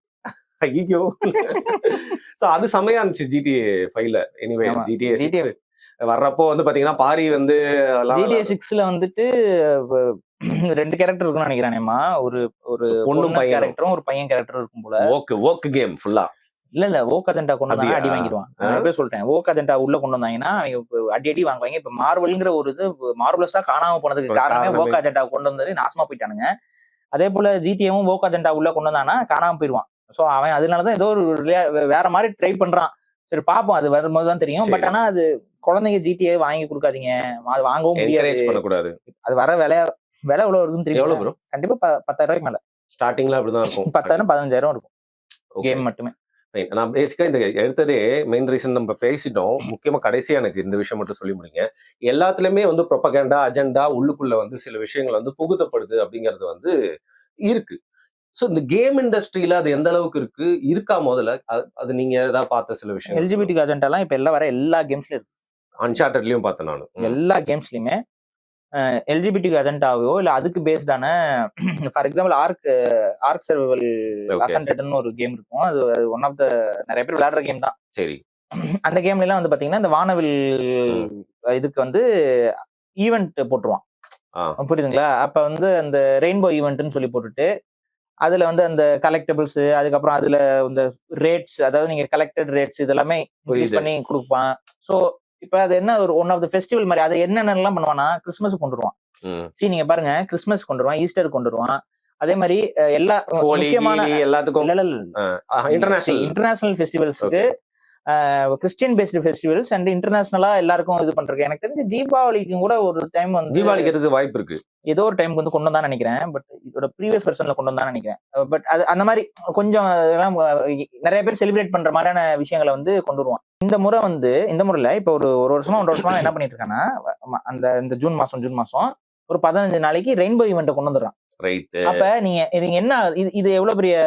ஐயோ. சோ அது செமையா இருந்துச்சு GTA 5ல. எனிவே GTA 6 வர்றப்போ வந்து பாத்தீங்கன்னா பாரி வந்து GTA 6ல வந்துட்டு 2 கேரக்டர் இருக்கும்னு நினைக்கிறேன்மா. ஒரு பொண்ணு கேரக்டரும் ஒரு பையன் கேரக்டரும் இருக்கும் போல. ஓக் கேம் ஃபுல்லா. இல்ல ஓக் அஜெண்டா கொண்டு வந்தா அடி வாங்கிடுவான். நான் எப்பவே சொல்லிட்டேன், ஓக் அஜெண்டா உள்ள கொண்டு வந்தாங்கன்னா அவங்க அடி வாங்குவாங்க. இப்ப மார்வல்ங்கிற ஒரு இது மார்வலஸா காணாம போனதுக்கு காரணமே ஓக் அஜெண்டா கொண்டு வந்தது நாசமா போயிட்டானுங்க. அதே போல ஜிடிஏவும் ஓக் அஜெண்டா உள்ள கொண்டு வந்தானா காணாம போயிடுவான். சோ அவன் அதனாலதான் ஏதோ ஒரு வேற மாதிரி ட்ரை பண்றான். சரி பாப்போம், அது வரும்போதுதான் தெரியும். பட் ஆனா அது குழந்தைங்க ஜிடிஏ வாங்கி கொடுக்காதீங்க, அது வாங்கவும் முடியாது. அது வர விலை எவ்வளவு இருக்குன்னு தெரியும். கண்டிப்பா 10,000 ரூபாய்க்கு மேல ஸ்டார்டிங்ல அப்படிதான் இருக்கும். 10,000 15,000 இருக்கும் கேம் மட்டுமே. நான் பேசிக்கா இந்த எடுத்ததே மெயின் ரீசன் நம்ம பேசிட்டோம். முக்கியமா கடைசியா எனக்கு இந்த விஷயம் மட்டும் சொல்லி முடிங்க. எல்லாத்துலயுமே வந்து ப்ரொபகண்டா அஜெண்டா உள்ளுக்குள்ள வந்து சில விஷயங்கள் வந்து புகுத்தப்படுது அப்படிங்கிறது வந்து இருக்கு. சோ இந்த கேம் இண்டஸ்ட்ரியில அது எந்த அளவுக்கு இருக்கா முதல்ல அது நீங்க ஏதாவது பார்த்த சில விஷயம்? எல்ஜிபிடி அஜெண்டா எல்லாம் இப்ப வர எல்லா கேம்ஸ்லயும் இருக்கு. அன்சார்ட்டட்லயும் பார்த்தேன் நானு. எல்லா கேம்ஸ்லயுமே எல்ஜிபிடி அஜெண்டாவோ இல்ல அதுக்கு பேஸ்டான, ஃபார் எக்ஸாம்பிள் ஆர்க் சர்வைவல் அசன்டட்னு ஒரு கேம் இருக்கும். அது ஒன் ஆஃப் த நிறைய பேர் விளையாடுற கேம் தான். சரி. அந்த கேம்ல எல்லாம் வந்து பாத்தீங்கன்னா இந்த வானவில் இதுக்கு வந்து ஈவென்ட் போட்டுருவான். புரியுதுங்களா? அப்ப வந்து அந்த ரெயின்போ ஈவென்ட்னு சொல்லி போட்டுட்டு அதுல வந்து அந்த கலெக்டபிள்ஸ், அதுக்கப்புறம் அதுல இந்த ரேட்ஸ், அதாவது நீங்க கலெக்டட் ரேட்ஸ் இதெல்லாமே இன்க்ரீஸ் பண்ணி கொடுப்பான். சோ இப்ப அது என்ன ஒரு ஒன் ஆஃப் த ஃபெஸ்டிவல் மாதிரி. அது என்னென்னலாம் பண்ணுவானா, கிறிஸ்மஸ் கொண்டு வருவான். சரி நீங்க பாருங்க, கிறிஸ்மஸ் கொண்டு வருவான், ஈஸ்டர் கொண்டு வருவான். அதே மாதிரி எல்லா முக்கியமான எல்லாத்துக்கும் இன்டர்நேஷனல் ஃபெஸ்டிவல்ஸ்க்கு கிறிஸ்டியன் பேஸ்டு ஃபெஸ்டிவல்ஸ் அண்ட் இன்டர்நேஷனலா எல்லாருக்கும் இது பண்றது. எனக்கு தெரிஞ்சு தீபாவளிக்கும் கூட ஒரு டைம் வந்து தீபாவளிக்கு வாய்ப்பு இருக்கு, ஏதோ ஒரு டைம் வந்து கொண்டு வந்தான்னு நினைக்கிறேன். பட் இதோட ப்ரீவியஸ் வெர்ஷன்ல கொண்டு வந்தான்னு நினைக்கிறேன். பட் அது அந்த மாதிரி கொஞ்சம் நிறைய பேர் செலிப்ரேட் பண்ற மாதிரியான விஷயங்களை வந்து கொண்டு வருவான். இந்த முறையில இப்ப ஒரு வருஷமா 1.5 வருஷமா என்ன பண்ணிட்டு இருக்கான்னா, இந்த ஜூன் மாசம் ஒரு 15 நாளைக்கு ரெயின்போ ஈவெண்ட் கொண்டு வந்துடுறான். அப்ப நீங்க இது எவ்வளவு பெரிய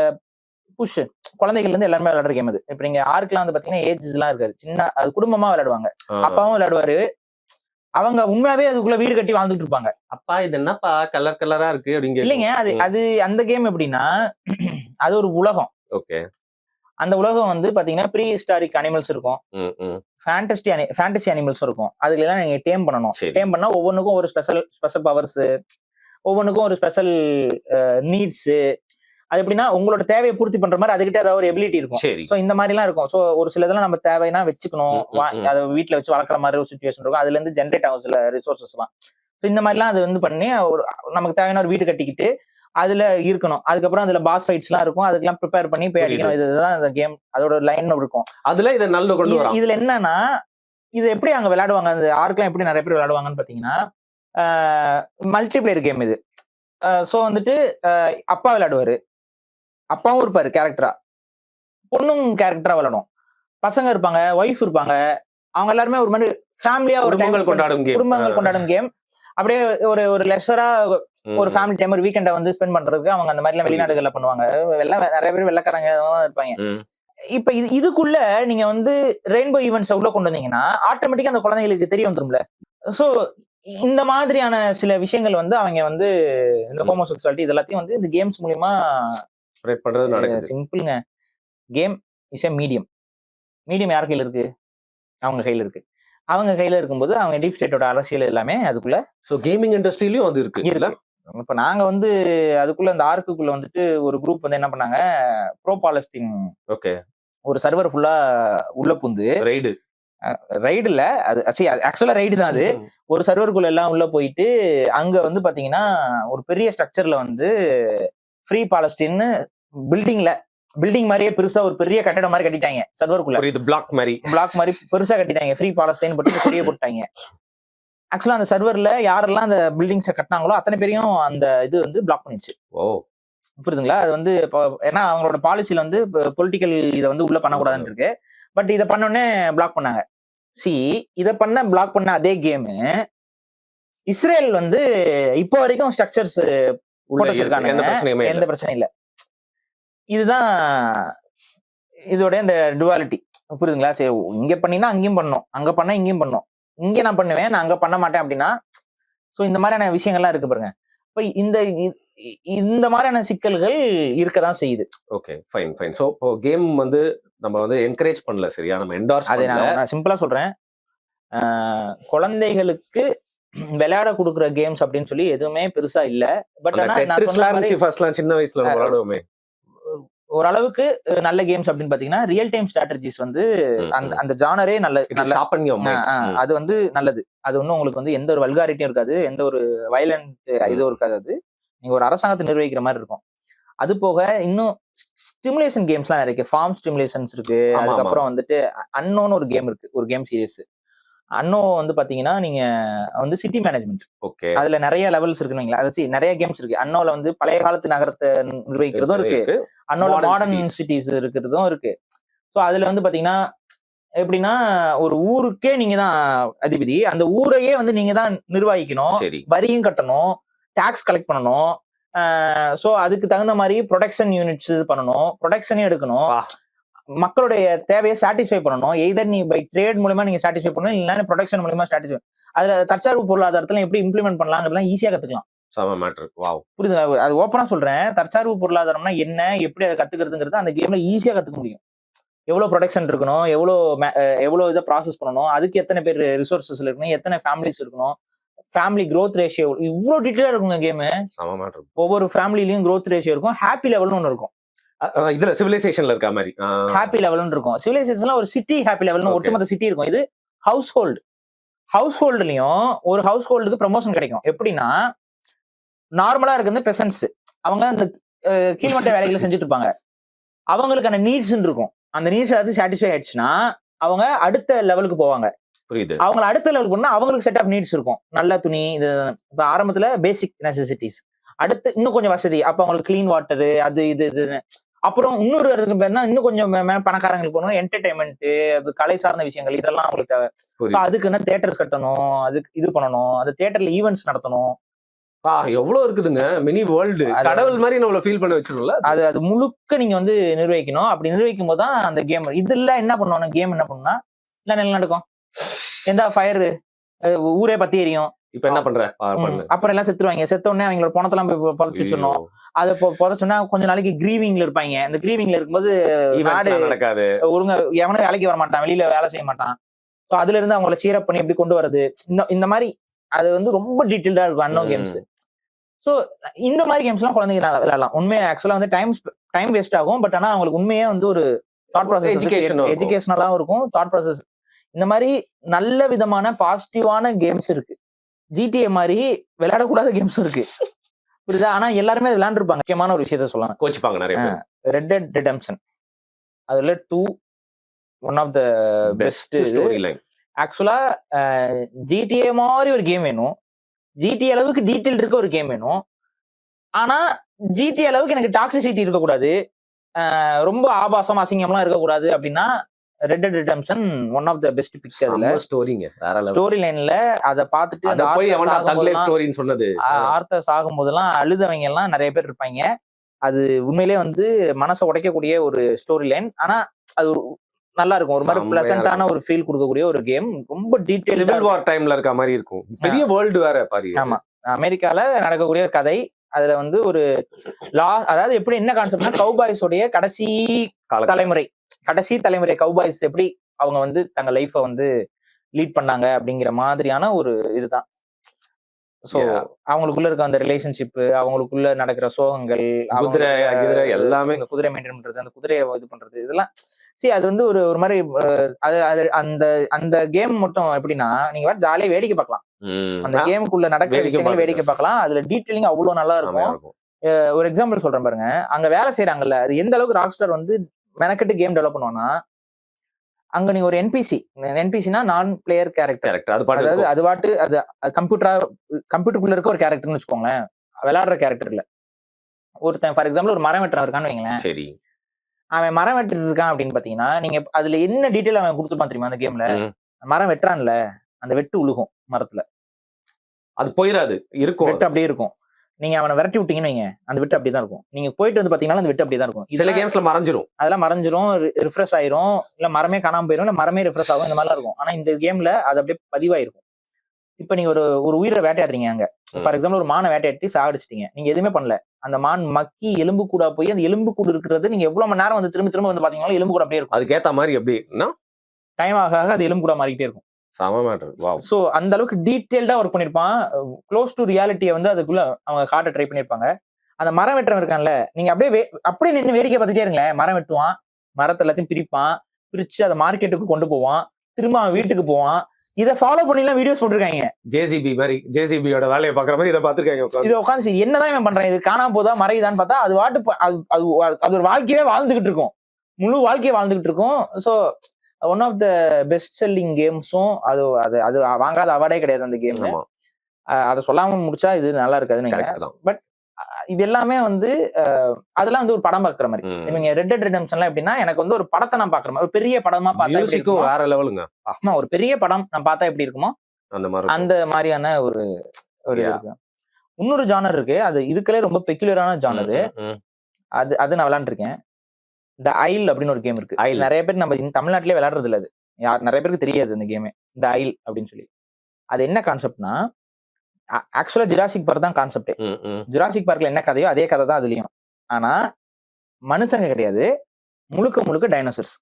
புஷ். குழந்தைகள் இருந்து எல்லாருமே விளையாடுற கேம் அது. இப்ப நீங்க ஆர்க்லாம் வந்து பாத்தீங்கன்னா ஏஜஸ் எல்லாம் இருக்காது, சின்ன அது குடும்பமா விளையாடுவாங்க. அப்பாவும் விளையாடுவாரு, அவங்க உண்மையாவே அதுக்குள்ள வீடு கட்டி வாழ்ந்துட்டு இருப்பாங்க. அப்பா இது என்னப்பா கலர் கலரா இருக்கு அப்படிங்க. இல்லைங்க, அது அந்த கேம் எப்படின்னா அது ஒரு உலகம். ஓகே. அந்த உலகம் வந்து பாத்தீங்கன்னா ப்ரீ ஹிஸ்டாரிக் அனிமல்ஸ் இருக்கும், ஃபேண்டசி அனிமல்ஸ் இருக்கும். அதுல எல்லாம் நீங்க டேம் பண்ணணும். டேம் பண்ணா ஒவ்வொன்றுக்கும் ஒரு ஸ்பெஷல் பவர்ஸ், ஒவ்வொன்றுக்கும் ஒரு ஸ்பெஷல் நீட்ஸ். அது எப்படின்னா உங்களோட தேவையை பூர்த்தி பண்ற மாதிரி அதுகிட்ட ஏதாவது ஒரு எபிலிட்டி இருக்கும். சோ இந்த மாதிரி எல்லாம் இருக்கும். சோ ஒரு சில இதெல்லாம் நம்ம தேவைன்னா வச்சுக்கணும், அதை வீட்டுல வச்சு வளர்க்குற மாதிரி ஒரு சுச்சுவேஷன் இருக்கும். அதுல இருந்து ஜென்ரேட் ஆகும் சில ரிசோர்சஸ் எல்லாம். சோ இந்த மாதிரிலாம் அது வந்து பண்ணி ஒரு நமக்கு தேவையான ஒரு வீடு கட்டிக்கிட்டு அதுல இருக்கணும். அதுக்கப்புறம் அதுல பாஸ் ஃபைட்ஸ் எல்லாம் இருக்கும், அதுக்கெல்லாம் ப்ரிப்பேர் பண்ணி போய் அடிக்கணும். இதுதான் இந்த கேம், அதோட லைன் இருக்கும். அதுல இதை நல்ல கொண்டு வரோம். இதுல என்னன்னா, இது எப்படி அங்க விளையாடுவாங்க, அந்த ஆர்க்லாம் எப்படி நிறைய பேர் விளையாடுவாங்கன்னு பாத்தீங்கன்னா, மல்டிபிளேயர் கேம் இது. சோ வந்துட்டு அப்பா விளையாடுவாரு, அப்பாவும் இருப்பாரு கேரக்டரா, பொண்ணும் கேரக்டரா விளையாடும், பசங்க இருப்பாங்க, ஒய்ஃப் இருப்பாங்க, அவங்க எல்லாருமே ஒரு மாதிரி ஃபேமிலியா ஒரு குடும்பங்கள் கொண்டாடும் கேம். அப்படியே ஒரு லெஷரா ஒரு ஃபேமிலி டைம் ஒரு வீக்கெண்டை வந்து ஸ்பெண்ட் பண்றதுக்கு அவங்க அந்த மாதிரி எல்லாம் வெளிநாடுகள்ல பண்ணுவாங்க. நிறைய பேர் வெள்ளக்காரங்க இருப்பாங்க. இப்ப இதுக்குள்ள நீங்க வந்து ரெயின்போ ஈவெண்ட்ஸ் உள்ள கொண்டு வந்தீங்கன்னா ஆட்டோமேட்டிக்கா அந்த குழந்தைகளுக்கு தெரிய வந்துரும்ல. சோ இந்த மாதிரியான சில விஷயங்கள் வந்து அவங்க வந்து இந்த ஹோமோசெக்சுவாலிட்டி இது எல்லாத்தையும் வந்து இந்த கேம்ஸ் மூலியமா ஸ்ப்ரெட் பண்றது நடக்குது. சிம்பிள்ங்க. கேம் இஸ் எ மீடியம் யார் கையில இருக்கு? அவங்க கையில இருக்கு. அவங்க கையில இருக்கும்போது அவங்க டீப் ஸ்டேட்டோட அரசியல் எல்லாமே அதுக்குள்ள. சோ கேமிங் இண்டஸ்ட்ரியிலயும் அது இருக்கு. இப்ப நாங்க வந்து அதுக்குள்ள அந்த ஆர்க்குள்ள வந்துட்டு ஒரு குரூப் வந்து என்ன பண்ணாங்க, ப்ரோ பாலஸ்தீன் ஒரு சர்வர் ஃபுல்லா உள்ள புந்து ரைடு இல்ல, அது ஆக்சுவலா ரைடு தான். அது ஒரு சர்வருக்குள்ள எல்லாம் உள்ள போயிட்டு அங்க வந்து பாத்தீங்கன்னா ஒரு பெரிய ஸ்ட்ரக்சர்ல வந்து ஃப்ரீ பாலஸ்டீன் பில்டிங் மாதிரியே பெருசா ஒரு பெரிய கட்டடம் மாதிரி கட்டிட்டாங்க சர்வருக்குள்ள. பிளாக் மாதிரி பெருசா கட்டிட்டாங்க, ஃப்ரீ பாலஸ்டைன் போட்டு பெரிய போட்டாங்க. ஆக்சுவலா அந்த சர்வர்ல யாரெல்லாம் அந்த பில்டிங்ஸை கட்டினாங்களோ அத்தனை பேரையும் அந்த இது வந்து பிளாக் பண்ணிடுச்சு. புரியுதுங்களா? அது வந்து இப்போ ஏன்னா அவங்களோட பாலிசில வந்து பொலிட்டிக்கல் இத வந்து உள்ள பண்ணக்கூடாதுன்னு இருக்கு. பட் இத பண்ணோனே பிளாக் பண்ணாங்க. சி இத பிளாக் பண்ண அதே கேமு இஸ்ரேல் வந்து இப்போ வரைக்கும் ஸ்ட்ரக்சர்ஸ் உள்ள போட்டு இருக்கு. வச்சிருக்கானுங்க. எந்த பிரச்சனையுமே இல்ல. எந்த பிரச்சனையும் இல்ல. இதுதான் இதோட இந்த டுவாலிட்டி. புரியுதுங்களா? சரி இங்க பண்ணினா அங்கேயும் பண்ணணும். அங்க பண்ணா இங்கேயும் பண்ணணும். இங்க நான் பண்ணுவேன். நான் அங்க பண்ண மாட்டேன் அப்படின்னா, சோ இந்த மாதிரியான விஷயங்கள்லாம் இருக்கு பாருங்க. இப்ப இந்த மாதிரியான சிக்கல்கள் இருக்கதான் செய்யுது. ஓகே. Fine, fine. சோ இப்போ கேம் வந்து நம்ம வந்து என்கரேஜ் பண்ணல சரியா? நம்ம என்டார்ஸ் அதை பண்ணல. நான் சிம்பிளா சொல்றேன். ஆ, குழந்தைகளுக்கு விளையாட குடுக்குற கேம்ஸ் அப்படின்னு சொல்லி எதுவுமே பெருசா இல்ல. பட் அந்த ஆனா நான் சொன்ன டெட்ரிஸ்லாம் மாதிரி இருந்துச்சு ஃபர்ஸ்ட்லாம் சின்ன வயசுல நம்ம விளையாடுவோமே. ஓரளவுக்கு நல்ல கேம்ஸ் அப்படின்னு பாத்தீங்கன்னா, ரியல் டைம் ஸ்ட்ராட்டஜிஸ் வந்து அந்த அந்த ஜானரே நல்ல இட் நல்ல ஷார்பன் யுவர் மைண்ட். அது வந்து நல்லது. அது ஒண்ணும் உங்களுக்கு வந்து எந்த ஒரு வல்காரிட்டியும் இருக்காது. எந்த ஒரு வயலண்ட் இதுவும் இருக்காது அது. நீங்க ஒரு அரசாங்கத்தை நிர்வகிக்கிற மாதிரி இருக்கும். அது போக இன்னும் ஸ்டிமுலேஷன் கேம்ஸ்லாம் இருக்கு. ஃபார்ம் ஸ்டிமுலேஷன்ஸ் இருக்கு. ஆமா, ஆமா. அதுக்கப்புறம் வந்துட்டு அன்னோன்னு ஒரு கேம் இருக்கு. ஒரு கேம் சீரிஸ். அன்னோ வந்து பாத்தீங்கன்னா, நீங்க வந்து சிட்டி மேனேஜ்மென்ட். ஓகே. அதுல நெறைய லெவல்ஸ் இருக்குன்னு வைங்களேன். அது நெறைய கேம்ஸ் இருக்கு. அன்னோல வந்து பழைய காலத்து நகரத்த நிர்வகிக்கிறதும் இருக்கு. அன்னோல மாடர்ன் சிட்டிஸ் இருக்கிறதும் இருக்கு. சோ அதுல வந்து பாத்தீங்கன்னா, எப்படின்னா ஒரு ஊருக்கே நீங்க தான் அதிபதி. அந்த ஊரையே வந்து நீங்க தான் நிர்வகிக்கணும். சரி. வரியும் கட்டணும். டாக்ஸ் கலெக்ட் பண்ணணும். சோ அதுக்கு தகுந்த மாதிரி புரொடக்ஷன் யூனிட்ஸ் இது பண்ணணும். புரொடக்ஷனே எடுக்கணும். வா. மக்களுடைய தேவையை சாட்டிஸ்ஃபை பண்ணணும். எய்தர் நீ பை ட்ரேட் மூலமா நீங்க சாட்டிஸ்ஃபை பண்ணணும். இல்லன்னா ப்ரொடக்ஷன் மூலமா சாட்டிஸ்ஃபை. அதுல தற்சார்பு பொருளாதாரத்துல எப்படி இம்ப்ளிமெண்ட் பண்ணலாங்கிறதெல்லாம் ஈஸியா கத்துக்கலாம். செம மேட்டர். வாவ். புரியுதா? அது ஓப்பனா சொல்றேன். தற்சார்பு பொருளாதாரம்னா என்ன? எப்படி அதை கத்துக்கிறதுங்கிறது அந்த கேம்ல ஈஸியா கத்துக்க முடியும். எவ்வளவு ப்ரொடக்ஷன் இருக்கணும்? எவ்வளவு இதை ப்ராசஸ் பண்ணணும்? அதுக்கு எத்தனை பேர் ரிசோர்சஸ் இருக்கணும்? எத்தனை ஃபேமிலிஸ் இருக்கணும்? ஃபேமிலி growth ரேஷியோ இவ்வளவு டீட்டெயிலா இருக்குங்க கேம். செம மேட்டர். ஒவ்வொரு ஃபேமிலிலயும் growth ரேஷியோ இருக்கும். ஹாப்பி லெவல்னு ஒன்னு இருக்கும். இதுல சிவிலைசேஷன்ல இருக்க மாதிரி. ஹாப்பி லெவல்னு இருக்கும். சிவிலைசேஷன்ல ஒரு சிட்டி ஹாப்பி லெவல்னு ஒட்டுமொத்த சிட்டி இருக்கும். இது ஹவுஸ் ஹோல்டுலயும் ஒரு ஹவுஸ் ஹோல்டுக்கு ப்ரமோஷன் கிடைக்கும். எப்படின்னா நார்மலா இருக்கிறது பெசன்ட்ஸ். அவங்க அந்த கீழ்மட்ட வேலைகளை செஞ்சுட்டு இருப்பாங்க. அவங்களுக்கான நீட்ஸ் இருக்கும். அந்த நீட்ஸ் அது சாட்டிஸ்ஃபை ஆயிடுச்சுன்னா அவங்க அடுத்த லெவலுக்கு போவாங்க. புரியுது. அவங்க அடுத்த லெவலுக்கு போனா அவங்களுக்கு செட் ஆஃப் நீட்ஸ் இருக்கும். நல்ல துணி, இது இப்ப ஆரம்பத்துல பேசிக் நெசசிட்டிஸ். அடுத்து இன்னும் கொஞ்சம் வசதி. அப்ப அவங்களுக்கு கிளீன் வாட்டர், அது இது இதுன்னு. அப்புறம் இன்னொரு இடத்துக்கு பேர்னா இன்னும் கொஞ்சம் பணக்காரங்களுக்கு போகணும். என்டர்டைன்மெண்ட், கலை சார்ந்த விஷயங்கள் இதெல்லாம் அவங்களுக்கு தேவை. அதுக்குன்னா தியேட்டர்ஸ் கட்டணும், அதுக்கு இது பண்ணணும், அந்த தியேட்டர்ல ஈவெண்ட்ஸ் நடத்தணும். எவ்வளவு இருக்குதுங்க. மினி வேர்ல்டு கடவுள் மாதிரி நம்மள ஃபீல் பண்ண வச்சிரும்ல. அது முழுக்க நீங்க வந்து நிர்வகிக்கணும். அப்படி நிர்வகிக்கும் போது தான் அந்த கேம் இதுல என்ன பண்ணுவாங்க, கேம் என்ன பண்ணுனா இல்ல நிலநடுக்கம், எந்த ஃபயர், ஊரே பத்தி எரியும். இப்ப என்ன பண்ற? அப்புறம் எல்லாம் செத்துருவாங்க. செத்த உடனே அவங்களோட பணத்தெல்லாம் புதைச்சு வச்சிடணும். அதை புதைச்சோன்னா கொஞ்ச நாளைக்கு கிரீவிங்ல இருப்பாங்க. இந்த கிரீவிங்ல இருக்கும்போது நாடு நடக்காது. ஒருங்க எவனும் வேலைக்கு வர மாட்டான், வெளியில வேலை செய்ய மாட்டான். ஸோ அதுல இருந்து அவங்கள சீரப் பண்ணி எப்படி கொண்டு வரது, இந்த மாதிரி அது வந்து ரொம்ப டீட்டெயில்டா இருக்கும் அன்னோ கேம்ஸ். ஸோ இந்த மாதிரி கேம்ஸ் எல்லாம் குழந்தைங்க விளையாடலாம். உண்மையா ஆக்சுவலா வந்து டைம் வேஸ்ட் ஆகும். பட் ஆனா அவங்களுக்கு உண்மையே வந்து ஒரு தாட் ப்ராசஸ், எஜுகேஷனலாவும் இருக்கும். தாட் ப்ராசஸ் இந்த மாதிரி நல்ல விதமான பாசிட்டிவான கேம்ஸ் இருக்கு. GTA மாதிரி விளையாடக்கூடாத கேம்ஸும் இருக்கு. புரியுதா? ஆனா எல்லாருமே விளையாண்டுருப்பாங்க. முக்கியமான ஒரு விஷயத்த சொல்லலாம். கோச்சிப்பாங்க நிறைய பேர். ரெட் டெட் ரிடெம்ப்ஷன் அதுல 2 one of the best story line. ஆக்சுவலா GTA மாதிரி ஒரு கேம் வேணும். GTA அளவுக்கு டீட்டெயில் இருக்க ஒரு கேம் வேணும். ஆனா GTA அளவுக்கு எனக்கு டாக்ஸிசிட்டி இருக்கக்கூடாது, ரொம்ப ஆபாசம் அசிங்கம்லாம் இருக்கக்கூடாது அப்படின்னா Red Dead Redemption one of the best pick. அதுல ஸ்டோரிங்க வேற லெவல். ஸ்டோரி லைன்ல அத பார்த்துட்டு அந்த ஆர்த்தர் சாகும் போதெல்லாம் அழுதவங்க எல்லாம் நிறைய பேர் இருப்பாங்க. அது உண்மையிலேயே வந்து மனசை உடைக்கக்கூடிய ஒரு ஸ்டோரி லைன். ஆனா அது நல்லா இருக்கும். ஒரு மாதிரி பிளசன்டான ஒரு ஃபீல் கொடுக்கக்கூடிய ஒரு கேம். ரொம்ப டீடைல் சிவில் வார் டைம்ல இருக்க மாதிரி இருக்கும். பெரிய வேர்ல்டு வேற பாரு. ஆமா, அமெரிக்கால நடக்கக்கூடிய கதை. அதுல வந்து ஒரு அதாவது எப்படி என்ன கான்செப்ட்னா கவுபாய்ஸ் உடைய கடைசி தலைமுறை கவுபாய்ஸ் எப்படி அவங்க வந்து தங்க லைஃப வந்து லீட் பண்ணாங்க அப்படிங்கிற மாதிரியான ஒரு இதுதான். சோ அவங்களுக்குள்ள இருக்க அந்த ரிலேஷன்ஷிப், அவங்களுக்குள்ள நடக்கிற சோகங்கள், எல்லாமே குதிரை மெயின்டைன் பண்றது, அந்த குதிரையை இது பண்றது, இதெல்லாம் அது வந்து ஒரு மாதிரி அந்த கேம் மட்டும் எப்படின்னா நீங்க ஜாலியா வேடிக்கை பார்க்கலாம். அந்த கேமுக்குள்ள நடக்கிற விஷயங்கள் வேடிக்கை பார்க்கலாம். அதுல டீடைலிங் அவ்வளவு நல்லா இருக்கும். ஒரு எக்ஸாம்பிள் சொல்றேன் பாருங்க. அங்க வேலை செய்யறாங்கல்ல, அது எந்த அளவுக்கு ராக்ஸ்டார் வந்து மெனக்கெட்டு கேம் டெவலப் பண்ணுவானா, அங்க நீங்க ஒரு என்பிசினா நான் பிளேயர் கேரக்டர், அதாவது அது பாட்டு அது கம்ப்யூட்டருக்குள்ள இருக்க ஒரு கேரக்டர்னு வச்சுக்கோங்களேன். விளையாடுற கேரக்டர் இல்ல, ஒருத்தன் ஃபார் எக்ஸாம்பிள் ஒரு மரம் வெட்டுறவன் இருக்கான்னு வைங்களேன். சரி. அவன் மரம் வெட்டிட்டு இருக்கான் அப்படின்னு பாத்தீங்கன்னா, நீங்க அதுல என்ன டீட்டெயில் அவன் கொடுத்துருப்பான் தெரியுமா அந்த கேம்ல? ம். மரம் வெட்டுறான்ல, அந்த வெட்டு உழுகும் மரத்துல. அது போயிடாது, இருக்கும். வெட்டு அப்படியே இருக்கும். நீங்க அவனை விரட்டி விட்டீங்கன்னு வைங்க, அந்த வெட்டு அப்படியே தான் இருக்கும். நீங்க போயிட்டு வந்து பாத்தீங்கன்னா அந்த வெட்டு அப்படியே தான் இருக்கும். சில கேம்ஸ்ல மறைஞ்சிரும். அதெல்லாம் மறைஞ்சிரும், ரிஃப்ரெஷ் ஆயிரும், இல்ல மரமே காணாம போயிரும், இல்ல மரமே ரிஃப்ரெஷ் ஆகும், இந்த மாதிரிலாம் இருக்கும். ஆனா இந்த கேம்ல அது அப்படியே பதிவாயிருக்கும். இப்ப நீங்க ஒரு உயிரை வேட்டையாடுறீங்க அங்க. ஃபார் எக்ஸாம்பிள் ஒரு மானை வேட்டையாட்டி சாகடிச்சிட்டீங்க. நீங்க எதுவுமே பண்ணல. அந்த மான் மக்கி எலும்பு கூடா போய் அந்த எலும்பு கூடு இருக்கிறது நீங்க எவ்வளவு மணி நேரம் வந்து திரும்ப திரும்ப வந்து பாத்தீங்கன்னா எலும்பு கூட அப்படியே இருக்கும். அதுக்கேத்த மாதிரி எப்படின்னா டைம் ஆக ஆக அது எலும்பு கூட மாறிக்கிட்டே இருக்கும். சம மேட்டர். வாவ். சோ அந்த அளவுக்கு டீடைல்டா ஒர்க் பண்ணிருப்பான். க்ளோஸ் டு ரியாலிட்டியை வந்து அதுக்குள்ள அவங்க காட்ட ட்ரை பண்ணிருப்பாங்க. அந்த மரம் வெட்டுறவன் இருக்கான்ல, நீங்க அப்படியே நின்று வேடிக்கை பார்த்துட்டே இருங்களேன். மரம் வெட்டுவான், மரத்தை எல்லாத்தையும் பிரிப்பான், பிரிச்சு அதை மார்க்கெட்டுக்கு கொண்டு போவான், திரும்ப அவன் வீட்டுக்கு போவான். இதை ஃபாலோ பண்ணிலாம் வீடியோஸ் போட்டிருக்காங்க. ஜேசிபி மாதிரி, ஜேசிபியோட வேலையை பாக்குற மாதிரி இதை பாத்துருக்காங்க. இதை உட்காந்து என்னதான் இவன் பண்றான், இது காணாம போதா மறையுதான்னு பார்த்தா அது அது ஒரு வாழ்க்கையே வாழ்ந்துகிட்டு இருக்கும், முழு வாழ்க்கையை வாழ்ந்துகிட்டு இருக்கும். So one of the best selling கேம்ஸும் அது அது அது வாங்காத அவார்டே கிடையாது அந்த கேம். அதை சொல்லாம முடிச்சா இது நல்லா இருக்காதுன்னு. பட் இது எல்லாமே வந்து அதெல்லாம் வந்து ஒரு படம் பாக்குற மாதிரி. நீங்க ரெட் டெட் ரிடெம்ப்ஷன்லாம் எப்படின்னா எனக்கு வந்து ஒரு படத்தை நான் பாக்குற மாதிரி, ஒரு பெரிய படமா பார்த்தா வேற லெவலுங்க. ஆமா, ஒரு பெரிய படம் நான் பார்த்தா எப்படி இருக்குமோ அந்த மாதிரியான ஒரு இருக்கு. இன்னொரு ஜானர் இருக்கு, அது இருக்கலே ரொம்ப பெக்யூலரான ஜானர். அது நான் விளையாண்டுருக்கேன். த ஐல் அப்படின்னு ஒரு கேம் இருக்கு. நிறைய பேர் நம்ம தமிழ்நாட்டிலே விளையாடுறது இல்ல. அது நிறைய பேருக்கு தெரியாது அந்த கேம், த ஐல் அப்படின்னு சொல்லி. அது என்ன கான்செப்ட்னா, ஆக்சுவலா ஜுராசிக் பார்க் தான் கான்செப்ட். ஜுராசிக் பார்க்ல என்ன கதையோ அதே கதை தான் அதுலயும். ஆனா மனுஷங்க கிடையாது, முழுக்க முழுக்க டைனோசர்ஸ்.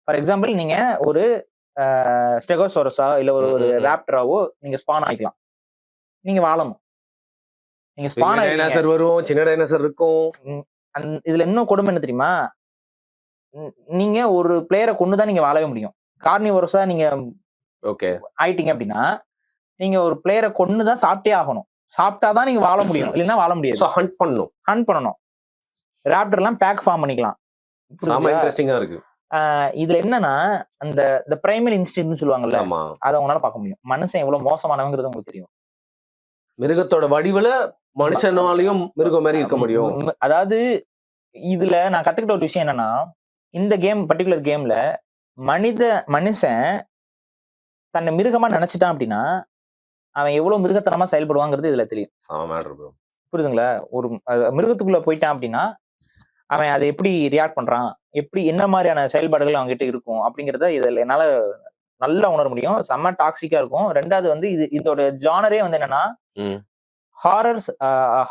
ஃபார் எக்ஸாம்பிள் நீங்க ஒரு ஸ்டெகோசோரஸா இல்ல ஒரு ராப்டராவோ நீங்க ஸ்பான் ஆயிக்கலாம். நீங்க வாழணும். நீங்க ஸ்பான் டைனோசர் வரும், சின்ன டைனோசர் இருக்கும். இதுல இன்னும் கொடுமை என்ன தெரியுமா, நீங்க ஒரு பிளேயரை கொண்டுதான் நீங்க வாழவே முடியும். கார்னிவோரஸா நீங்க ஆயிட்டீங்க அப்படின்னா நீங்க ஒரு பிளேயரை கொண்டுதான் சாப்பிட்டே ஆகணும். சாப்பிட்டாதான் நீங்க வாழ முடியும், இல்லைன்னா வாழ முடியாது. ஹண்ட் பண்ணணும். ராப்டர்லாம் பேக் ஃபார்ம் பண்ணிக்கலாம். இன்ட்ரஸ்டிங்கா இருக்கு. இதுல என்னன்னா அந்த பிரைமரி இன்ஸ்டிங்க்ட்னு சொல்லுவாங்கல்ல, அதை உங்களால பார்க்க முடியும். மனுஷன் எவ்வளவு மோசமானவங்கிறது உங்களுக்கு தெரியும். மிருகத்தோட வடிவுல மனுஷனாலையும் மிருகம் மாதிரி இருக்க முடியும். அதாவது இதுல நான் கத்துக்கிட்ட ஒரு விஷயம் என்னன்னா, இந்த பர்டிகுலர் கேம்ல மனுஷன் தன்னை மிருகமா நினைச்சிட்டான் அப்படின்னா அவன் எவ்வளவு மிருகத்தனமா செயல்படுவாங்கிறது இதுல தெரியும். புரியுதுங்களா? ஒரு மிருகத்துக்குள்ள போயிட்டான் அப்படின்னா அவன் அதை எப்படி ரியாக்ட் பண்றான், எப்படி என்ன மாதிரியான செயல்பாடுகள் அவங்க கிட்ட இருக்கும் அப்படிங்கறத இதுல என்னால நல்லா உணர முடியும். செம்ம டாக்ஸிக்கா இருக்கும். ரெண்டாவது வந்து இதோட ஜானரே வந்து என்னன்னா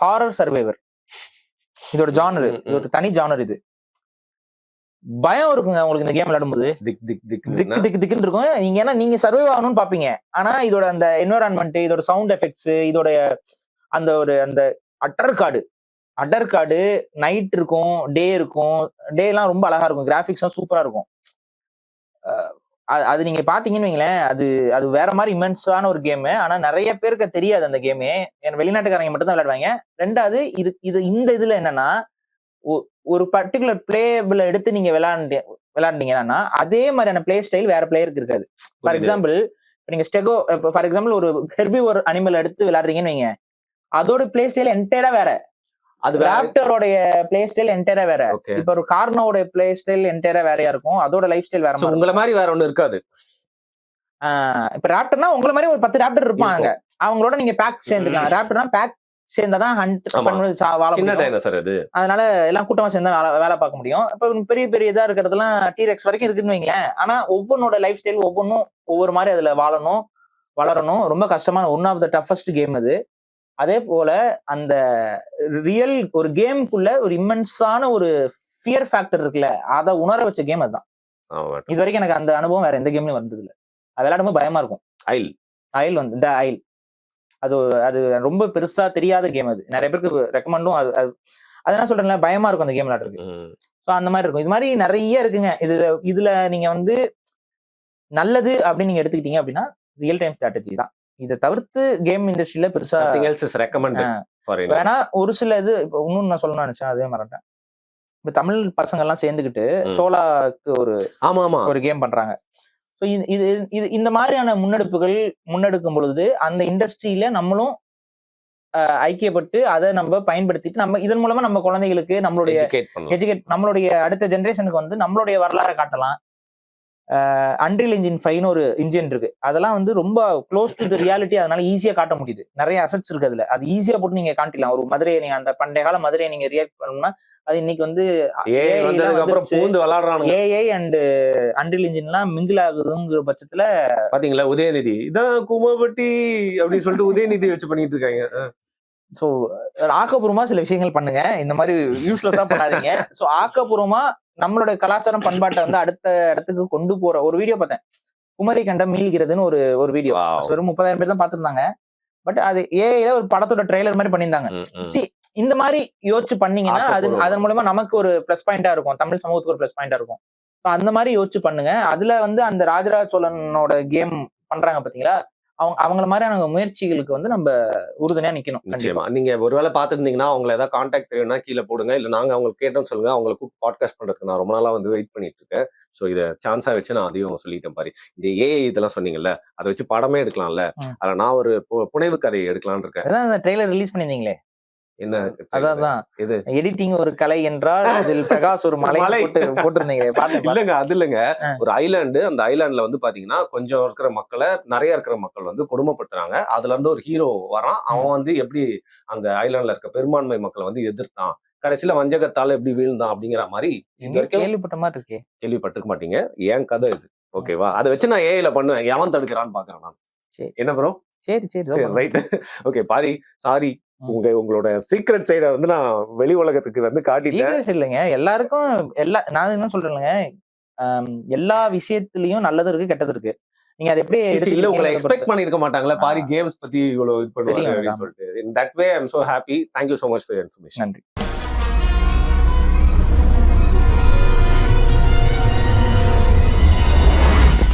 ஹாரர் சர்வைவர். இதோட ஜானர், இது ஒரு தனி ஜானர். இது பயம் இருக்குங்க உங்களுக்கு இந்த கேம் விளையாடும்போது. திக்குன்னு இருக்கும். நீங்க ஏன்னா நீங்க சர்வைவ் ஆகணும்னு பாப்பீங்க. ஆனா இதோட அந்த என்வரான்மெண்ட், இதோட சவுண்ட் எஃபெக்ட்ஸ், இதோட அந்த அடர் காடு நைட் இருக்கும், டே இருக்கும். டே எல்லாம் ரொம்ப அழகா இருக்கும், கிராபிக்ஸ் சூப்பரா இருக்கும். அது நீங்க பாத்தீங்கன்னு வைங்களேன், அது வேற மாதிரி இமென்ஸான ஒரு கேம். ஆனா நிறைய பேருக்கு தெரியாது அந்த கேமே. வெளிநாட்டுக்காரங்க மட்டும் தான் விளையாடுவாங்க. ரெண்டாவது இந்த இதுல என்னன்னா, ஒரு பர்டிகுலர் பிளேபிள் எடுத்து நீங்க விளையாண்டீங்கன்னா அதே மாதிரியான பிளே ஸ்டைல் வேற பிளேயருக்கு இருக்காது. ஃபார் எக்ஸாம்பிள் நீங்க ஃபார் எக்ஸாம்பிள் ஒரு ஹெர்பிவோர் அனிமல் எடுத்து விளையாடுறீங்கன்னு வைங்க, அதோட பிளே ஸ்டைல் என்டையரா வேற. அது ராப்டரோட பிளே ஸ்டைல் என்டையரா வேற. இப்ப ஒரு கார்னோட பிளே ஸ்டைல் என்டையரா வேறையா இருக்கும். அதோட லைஃப் ஸ்டைல் வேற. உங்கள மாதிரி வேற ஒண்ணு இருக்காது. இப்ப ராப்டர்னா உங்கள மாதிரி ஒரு 10 ராப்டர் இருப்பாங்க. அவங்களோட நீங்க பேக் சேர்ந்துக்கலாம். ராப்டர்னா பேக் சேர்ந்தாதான் ஹண்ட் பண்ணி வாழ முடியும். அதனால எல்லாம் கூட்டமா சேர்ந்தா வேலை பார்க்க முடியும். இப்ப பெரிய இதா இருக்கிறதுலாம் டீரெக்ஸ் வரைக்கும் இருக்குன்னு வைங்களேன். ஆனா ஒவ்வொன்னோட லைஃப் ஸ்டைல் ஒவ்வொன்னும் ஒவ்வொரு மாதிரி அதுல வாழணும், வளரணும். ரொம்ப கஷ்டமான one of the toughest game அது. அதே போல அந்த ரியல் ஒரு கேமுக்குள்ள ஒரு இம்மென்ஸான ஒரு ஃபியர் ஃபேக்டர் இருக்குல்ல, அதை உணர வச்ச கேம் அதுதான். இது வரைக்கும் எனக்கு அந்த அனுபவம் வேற எந்த கேம்லயும் வந்தது இல்ல. அது விளையாடும்போது பயமா இருக்கும். ஐல் வந்து த ஐல் அது ரொம்ப பெருசா தெரியாத கேம். அது நிறைய பேருக்கு ரெக்கமெண்டும். அது என்ன சொல்றேன்ல, பயமா இருக்கும் அந்த கேம் விளையாடுறதுக்கு. ஸோ அந்த மாதிரி இருக்கும். இது மாதிரி நிறைய இருக்குங்க. இதுல நீங்க வந்து நல்லது அப்படின்னு நீங்க எடுத்துக்கிட்டீங்க அப்படின்னா ரியல் டைம் ஸ்ட்ராட்டஜி தான். இதை தவிர்த்து கேம் இண்டஸ்ட்ரியில பெருசா வேணா ஒரு சில இது. இப்ப இன்னொன்னு நான் சொல்லணும்னு நினைச்சேன், அதே மறந்துட்டேன். இப்ப தமிழ் பசங்க எல்லாம் சேர்ந்துக்கிட்டு சோலாக்கு ஒரு கேம் பண்றாங்க. இது இந்த மாதிரியான முன்னெடுக்கும் பொழுது அந்த இண்டஸ்ட்ரியில நம்மளும் ஐக்கியப்பட்டு அதை நம்ம பயன்படுத்திட்டு நம்ம இதன் மூலமா நம்ம குழந்தைகளுக்கு நம்மளுடைய எஜுகேட் பண்ணலாம். நம்மளுடைய அடுத்த ஜெனரேஷனுக்கு வந்து நம்மளுடைய வரலாறை காட்டலாம். அன்ரில் இன்ஜின் 5ன்னு ஒரு இன்ஜின் இருக்கு. அதெல்லாம் வந்து ரொம்ப க்ளோஸ் டு தி ரியாலிட்டி. அதனால ஈஸியா காட்ட முடியுது. நிறைய அசெட்ஸ் இருக்கு அதுல. அது ஈஸியா போட்டு நீங்க காட்டிடலாம். ஒரு மதுரையை நீங்க அந்த பண்டைய கால மதுரையை நீங்க ரியாக்ட் பண்ணணும்னா அது இன்னைக்கு வந்து ஏஐ வந்ததுக்கு அப்புறம் பூந்து விளையாடுறானுங்க. ஏஐ அண்ட் அன்ரில் இன்ஜின்லாம் மிங்கிள் ஆகுதுங்கிற பட்சத்துல பாத்தீங்களா உதயநிதி இதான் குமபட்டி அப்படின்னு சொல்லிட்டு உதயநிதி வச்சு பண்ணிட்டு இருக்காங்க. சோ ஆக்கப்பூர்வமா சில விஷயங்கள் பண்ணுங்க. இந்த மாதிரி யூஸ்லெஸ்ஸா பண்ணாதீங்க. சோ ஆக்கப்பூர்வமா நம்மளுடைய கலாச்சாரம் பண்பாட்டை வந்து அடுத்த இடத்துக்கு கொண்டு போற ஒரு வீடியோ பார்த்தேன். குமரி கண்டம் மீள்கிறதுன்னு ஒரு வீடியோ. Wow. வெறும் 30,000 பேர் தான் பார்த்திருந்தாங்க. பட் அது ஏஐல ஒரு படத்தோட ட்ரெய்லர் மாதிரி பண்ணியிருந்தாங்க. இந்த மாதிரி யோசிச்சு பண்ணீங்கன்னா அது அதன் மூலமா நமக்கு ஒரு பிளஸ் பாயிண்டா இருக்கும். தமிழ் சமூகத்துக்கு ஒரு பிளஸ் பாயிண்டா இருக்கும். அந்த மாதிரி யோசிச்சு பண்ணுங்க. அதுல வந்து அந்த ராஜராஜ சோழனோட கேம் பண்றாங்க பாத்தீங்களா, அவங்கள மாதிரியான முயற்சிகளுக்கு வந்து நம்ம உறுதுணையா நிக்கணும். நிச்சயமா. நீங்க ஒருவேளை பாத்துருந்தீங்கன்னா அவங்களை ஏதாவது கான்டாக்ட் வேணும்னா கீழே போடுங்க. இல்ல நாங்க அவங்களுக்கு கேட்டோம்னு சொல்லுங்க. அவங்களுக்கு பாட்காஸ்ட் பண்றதுக்கு நான் ரொம்ப நாளா வந்து வெயிட் பண்ணிட்டு இருக்கேன். சோ இதை சான்ஸா வச்சு நான் அதையும் சொல்லிட்டேன் பாரு. இந்த ஏஐ இதெல்லாம் சொன்னீங்கல்ல, அதை வச்சு படமே எடுக்கலாம்ல. அதுல நான் ஒரு புனைவு கதையை எடுக்கலாம்னு இருக்கேன். அதான் அந்த ட்ரெய்லர் ரிலீஸ் பண்ணிருந்தீங்களே, என்ன அதான் எடிட்டிங் ஒரு கலை என்றால் அதில் பிரகாஷ் ஒரு மலை போட்டிருந்தீங்க. இல்லங்க அது இல்லங்க, ஒரு ஐலாண்டு. அந்த ஐலாண்ட்ல வந்து பாத்தீங்கன்னா கொஞ்சம் இருக்கிற மக்களை நிறைய இருக்கிற மக்கள் வந்து கொடுமைப்படுத்துறாங்க. அதுல இருந்து ஒரு ஹீரோ வரான். அவன் வந்து எப்படி அந்த ஐலாண்ட்ல இருக்க பெரும்பான்மை மக்களை வந்து எதிர்த்தான், கடைசியில வஞ்சகத்தால எப்படி வீழ்ந்தான் அப்படிங்கிற மாதிரி கேள்விப்பட்ட மாதிரி இருக்கு. கேள்விப்பட்டிருக்க மாட்டீங்க. ஏன் கதை இது, ஓகேவா? அதை வச்சு நான் ஏஐல பண்ணுவேன். எவன் தடுக்கிறான்னு பாக்குறேன் நான். என்ன ப்ரோ? சரி ரைட். ஓகே பாரி, சாரி. உங்களோட சீக்ரெட் சைட வந்து நான் வெளி உலகத்துக்கு வந்து காட்டிட்டேன். இல்லைங்க, எல்லாருக்கும் நான் என்ன சொல்றேன்லங்க, எல்லா விஷயத்திலயும் நல்லது இருக்கு, கெட்டது இருக்கு. நீங்க அதை எப்படி இல்ல உங்களை எக்ஸ்பெக்ட் பண்ணிருக்க மாட்டாங்களா பாரி கேம்ஸ் பத்தி இவ்வளவு இது பண்ணுவாங்க அப்படின்னு சொல்லிட்டு. In that way I'm so happy. Thank you so much for your information. நன்றி.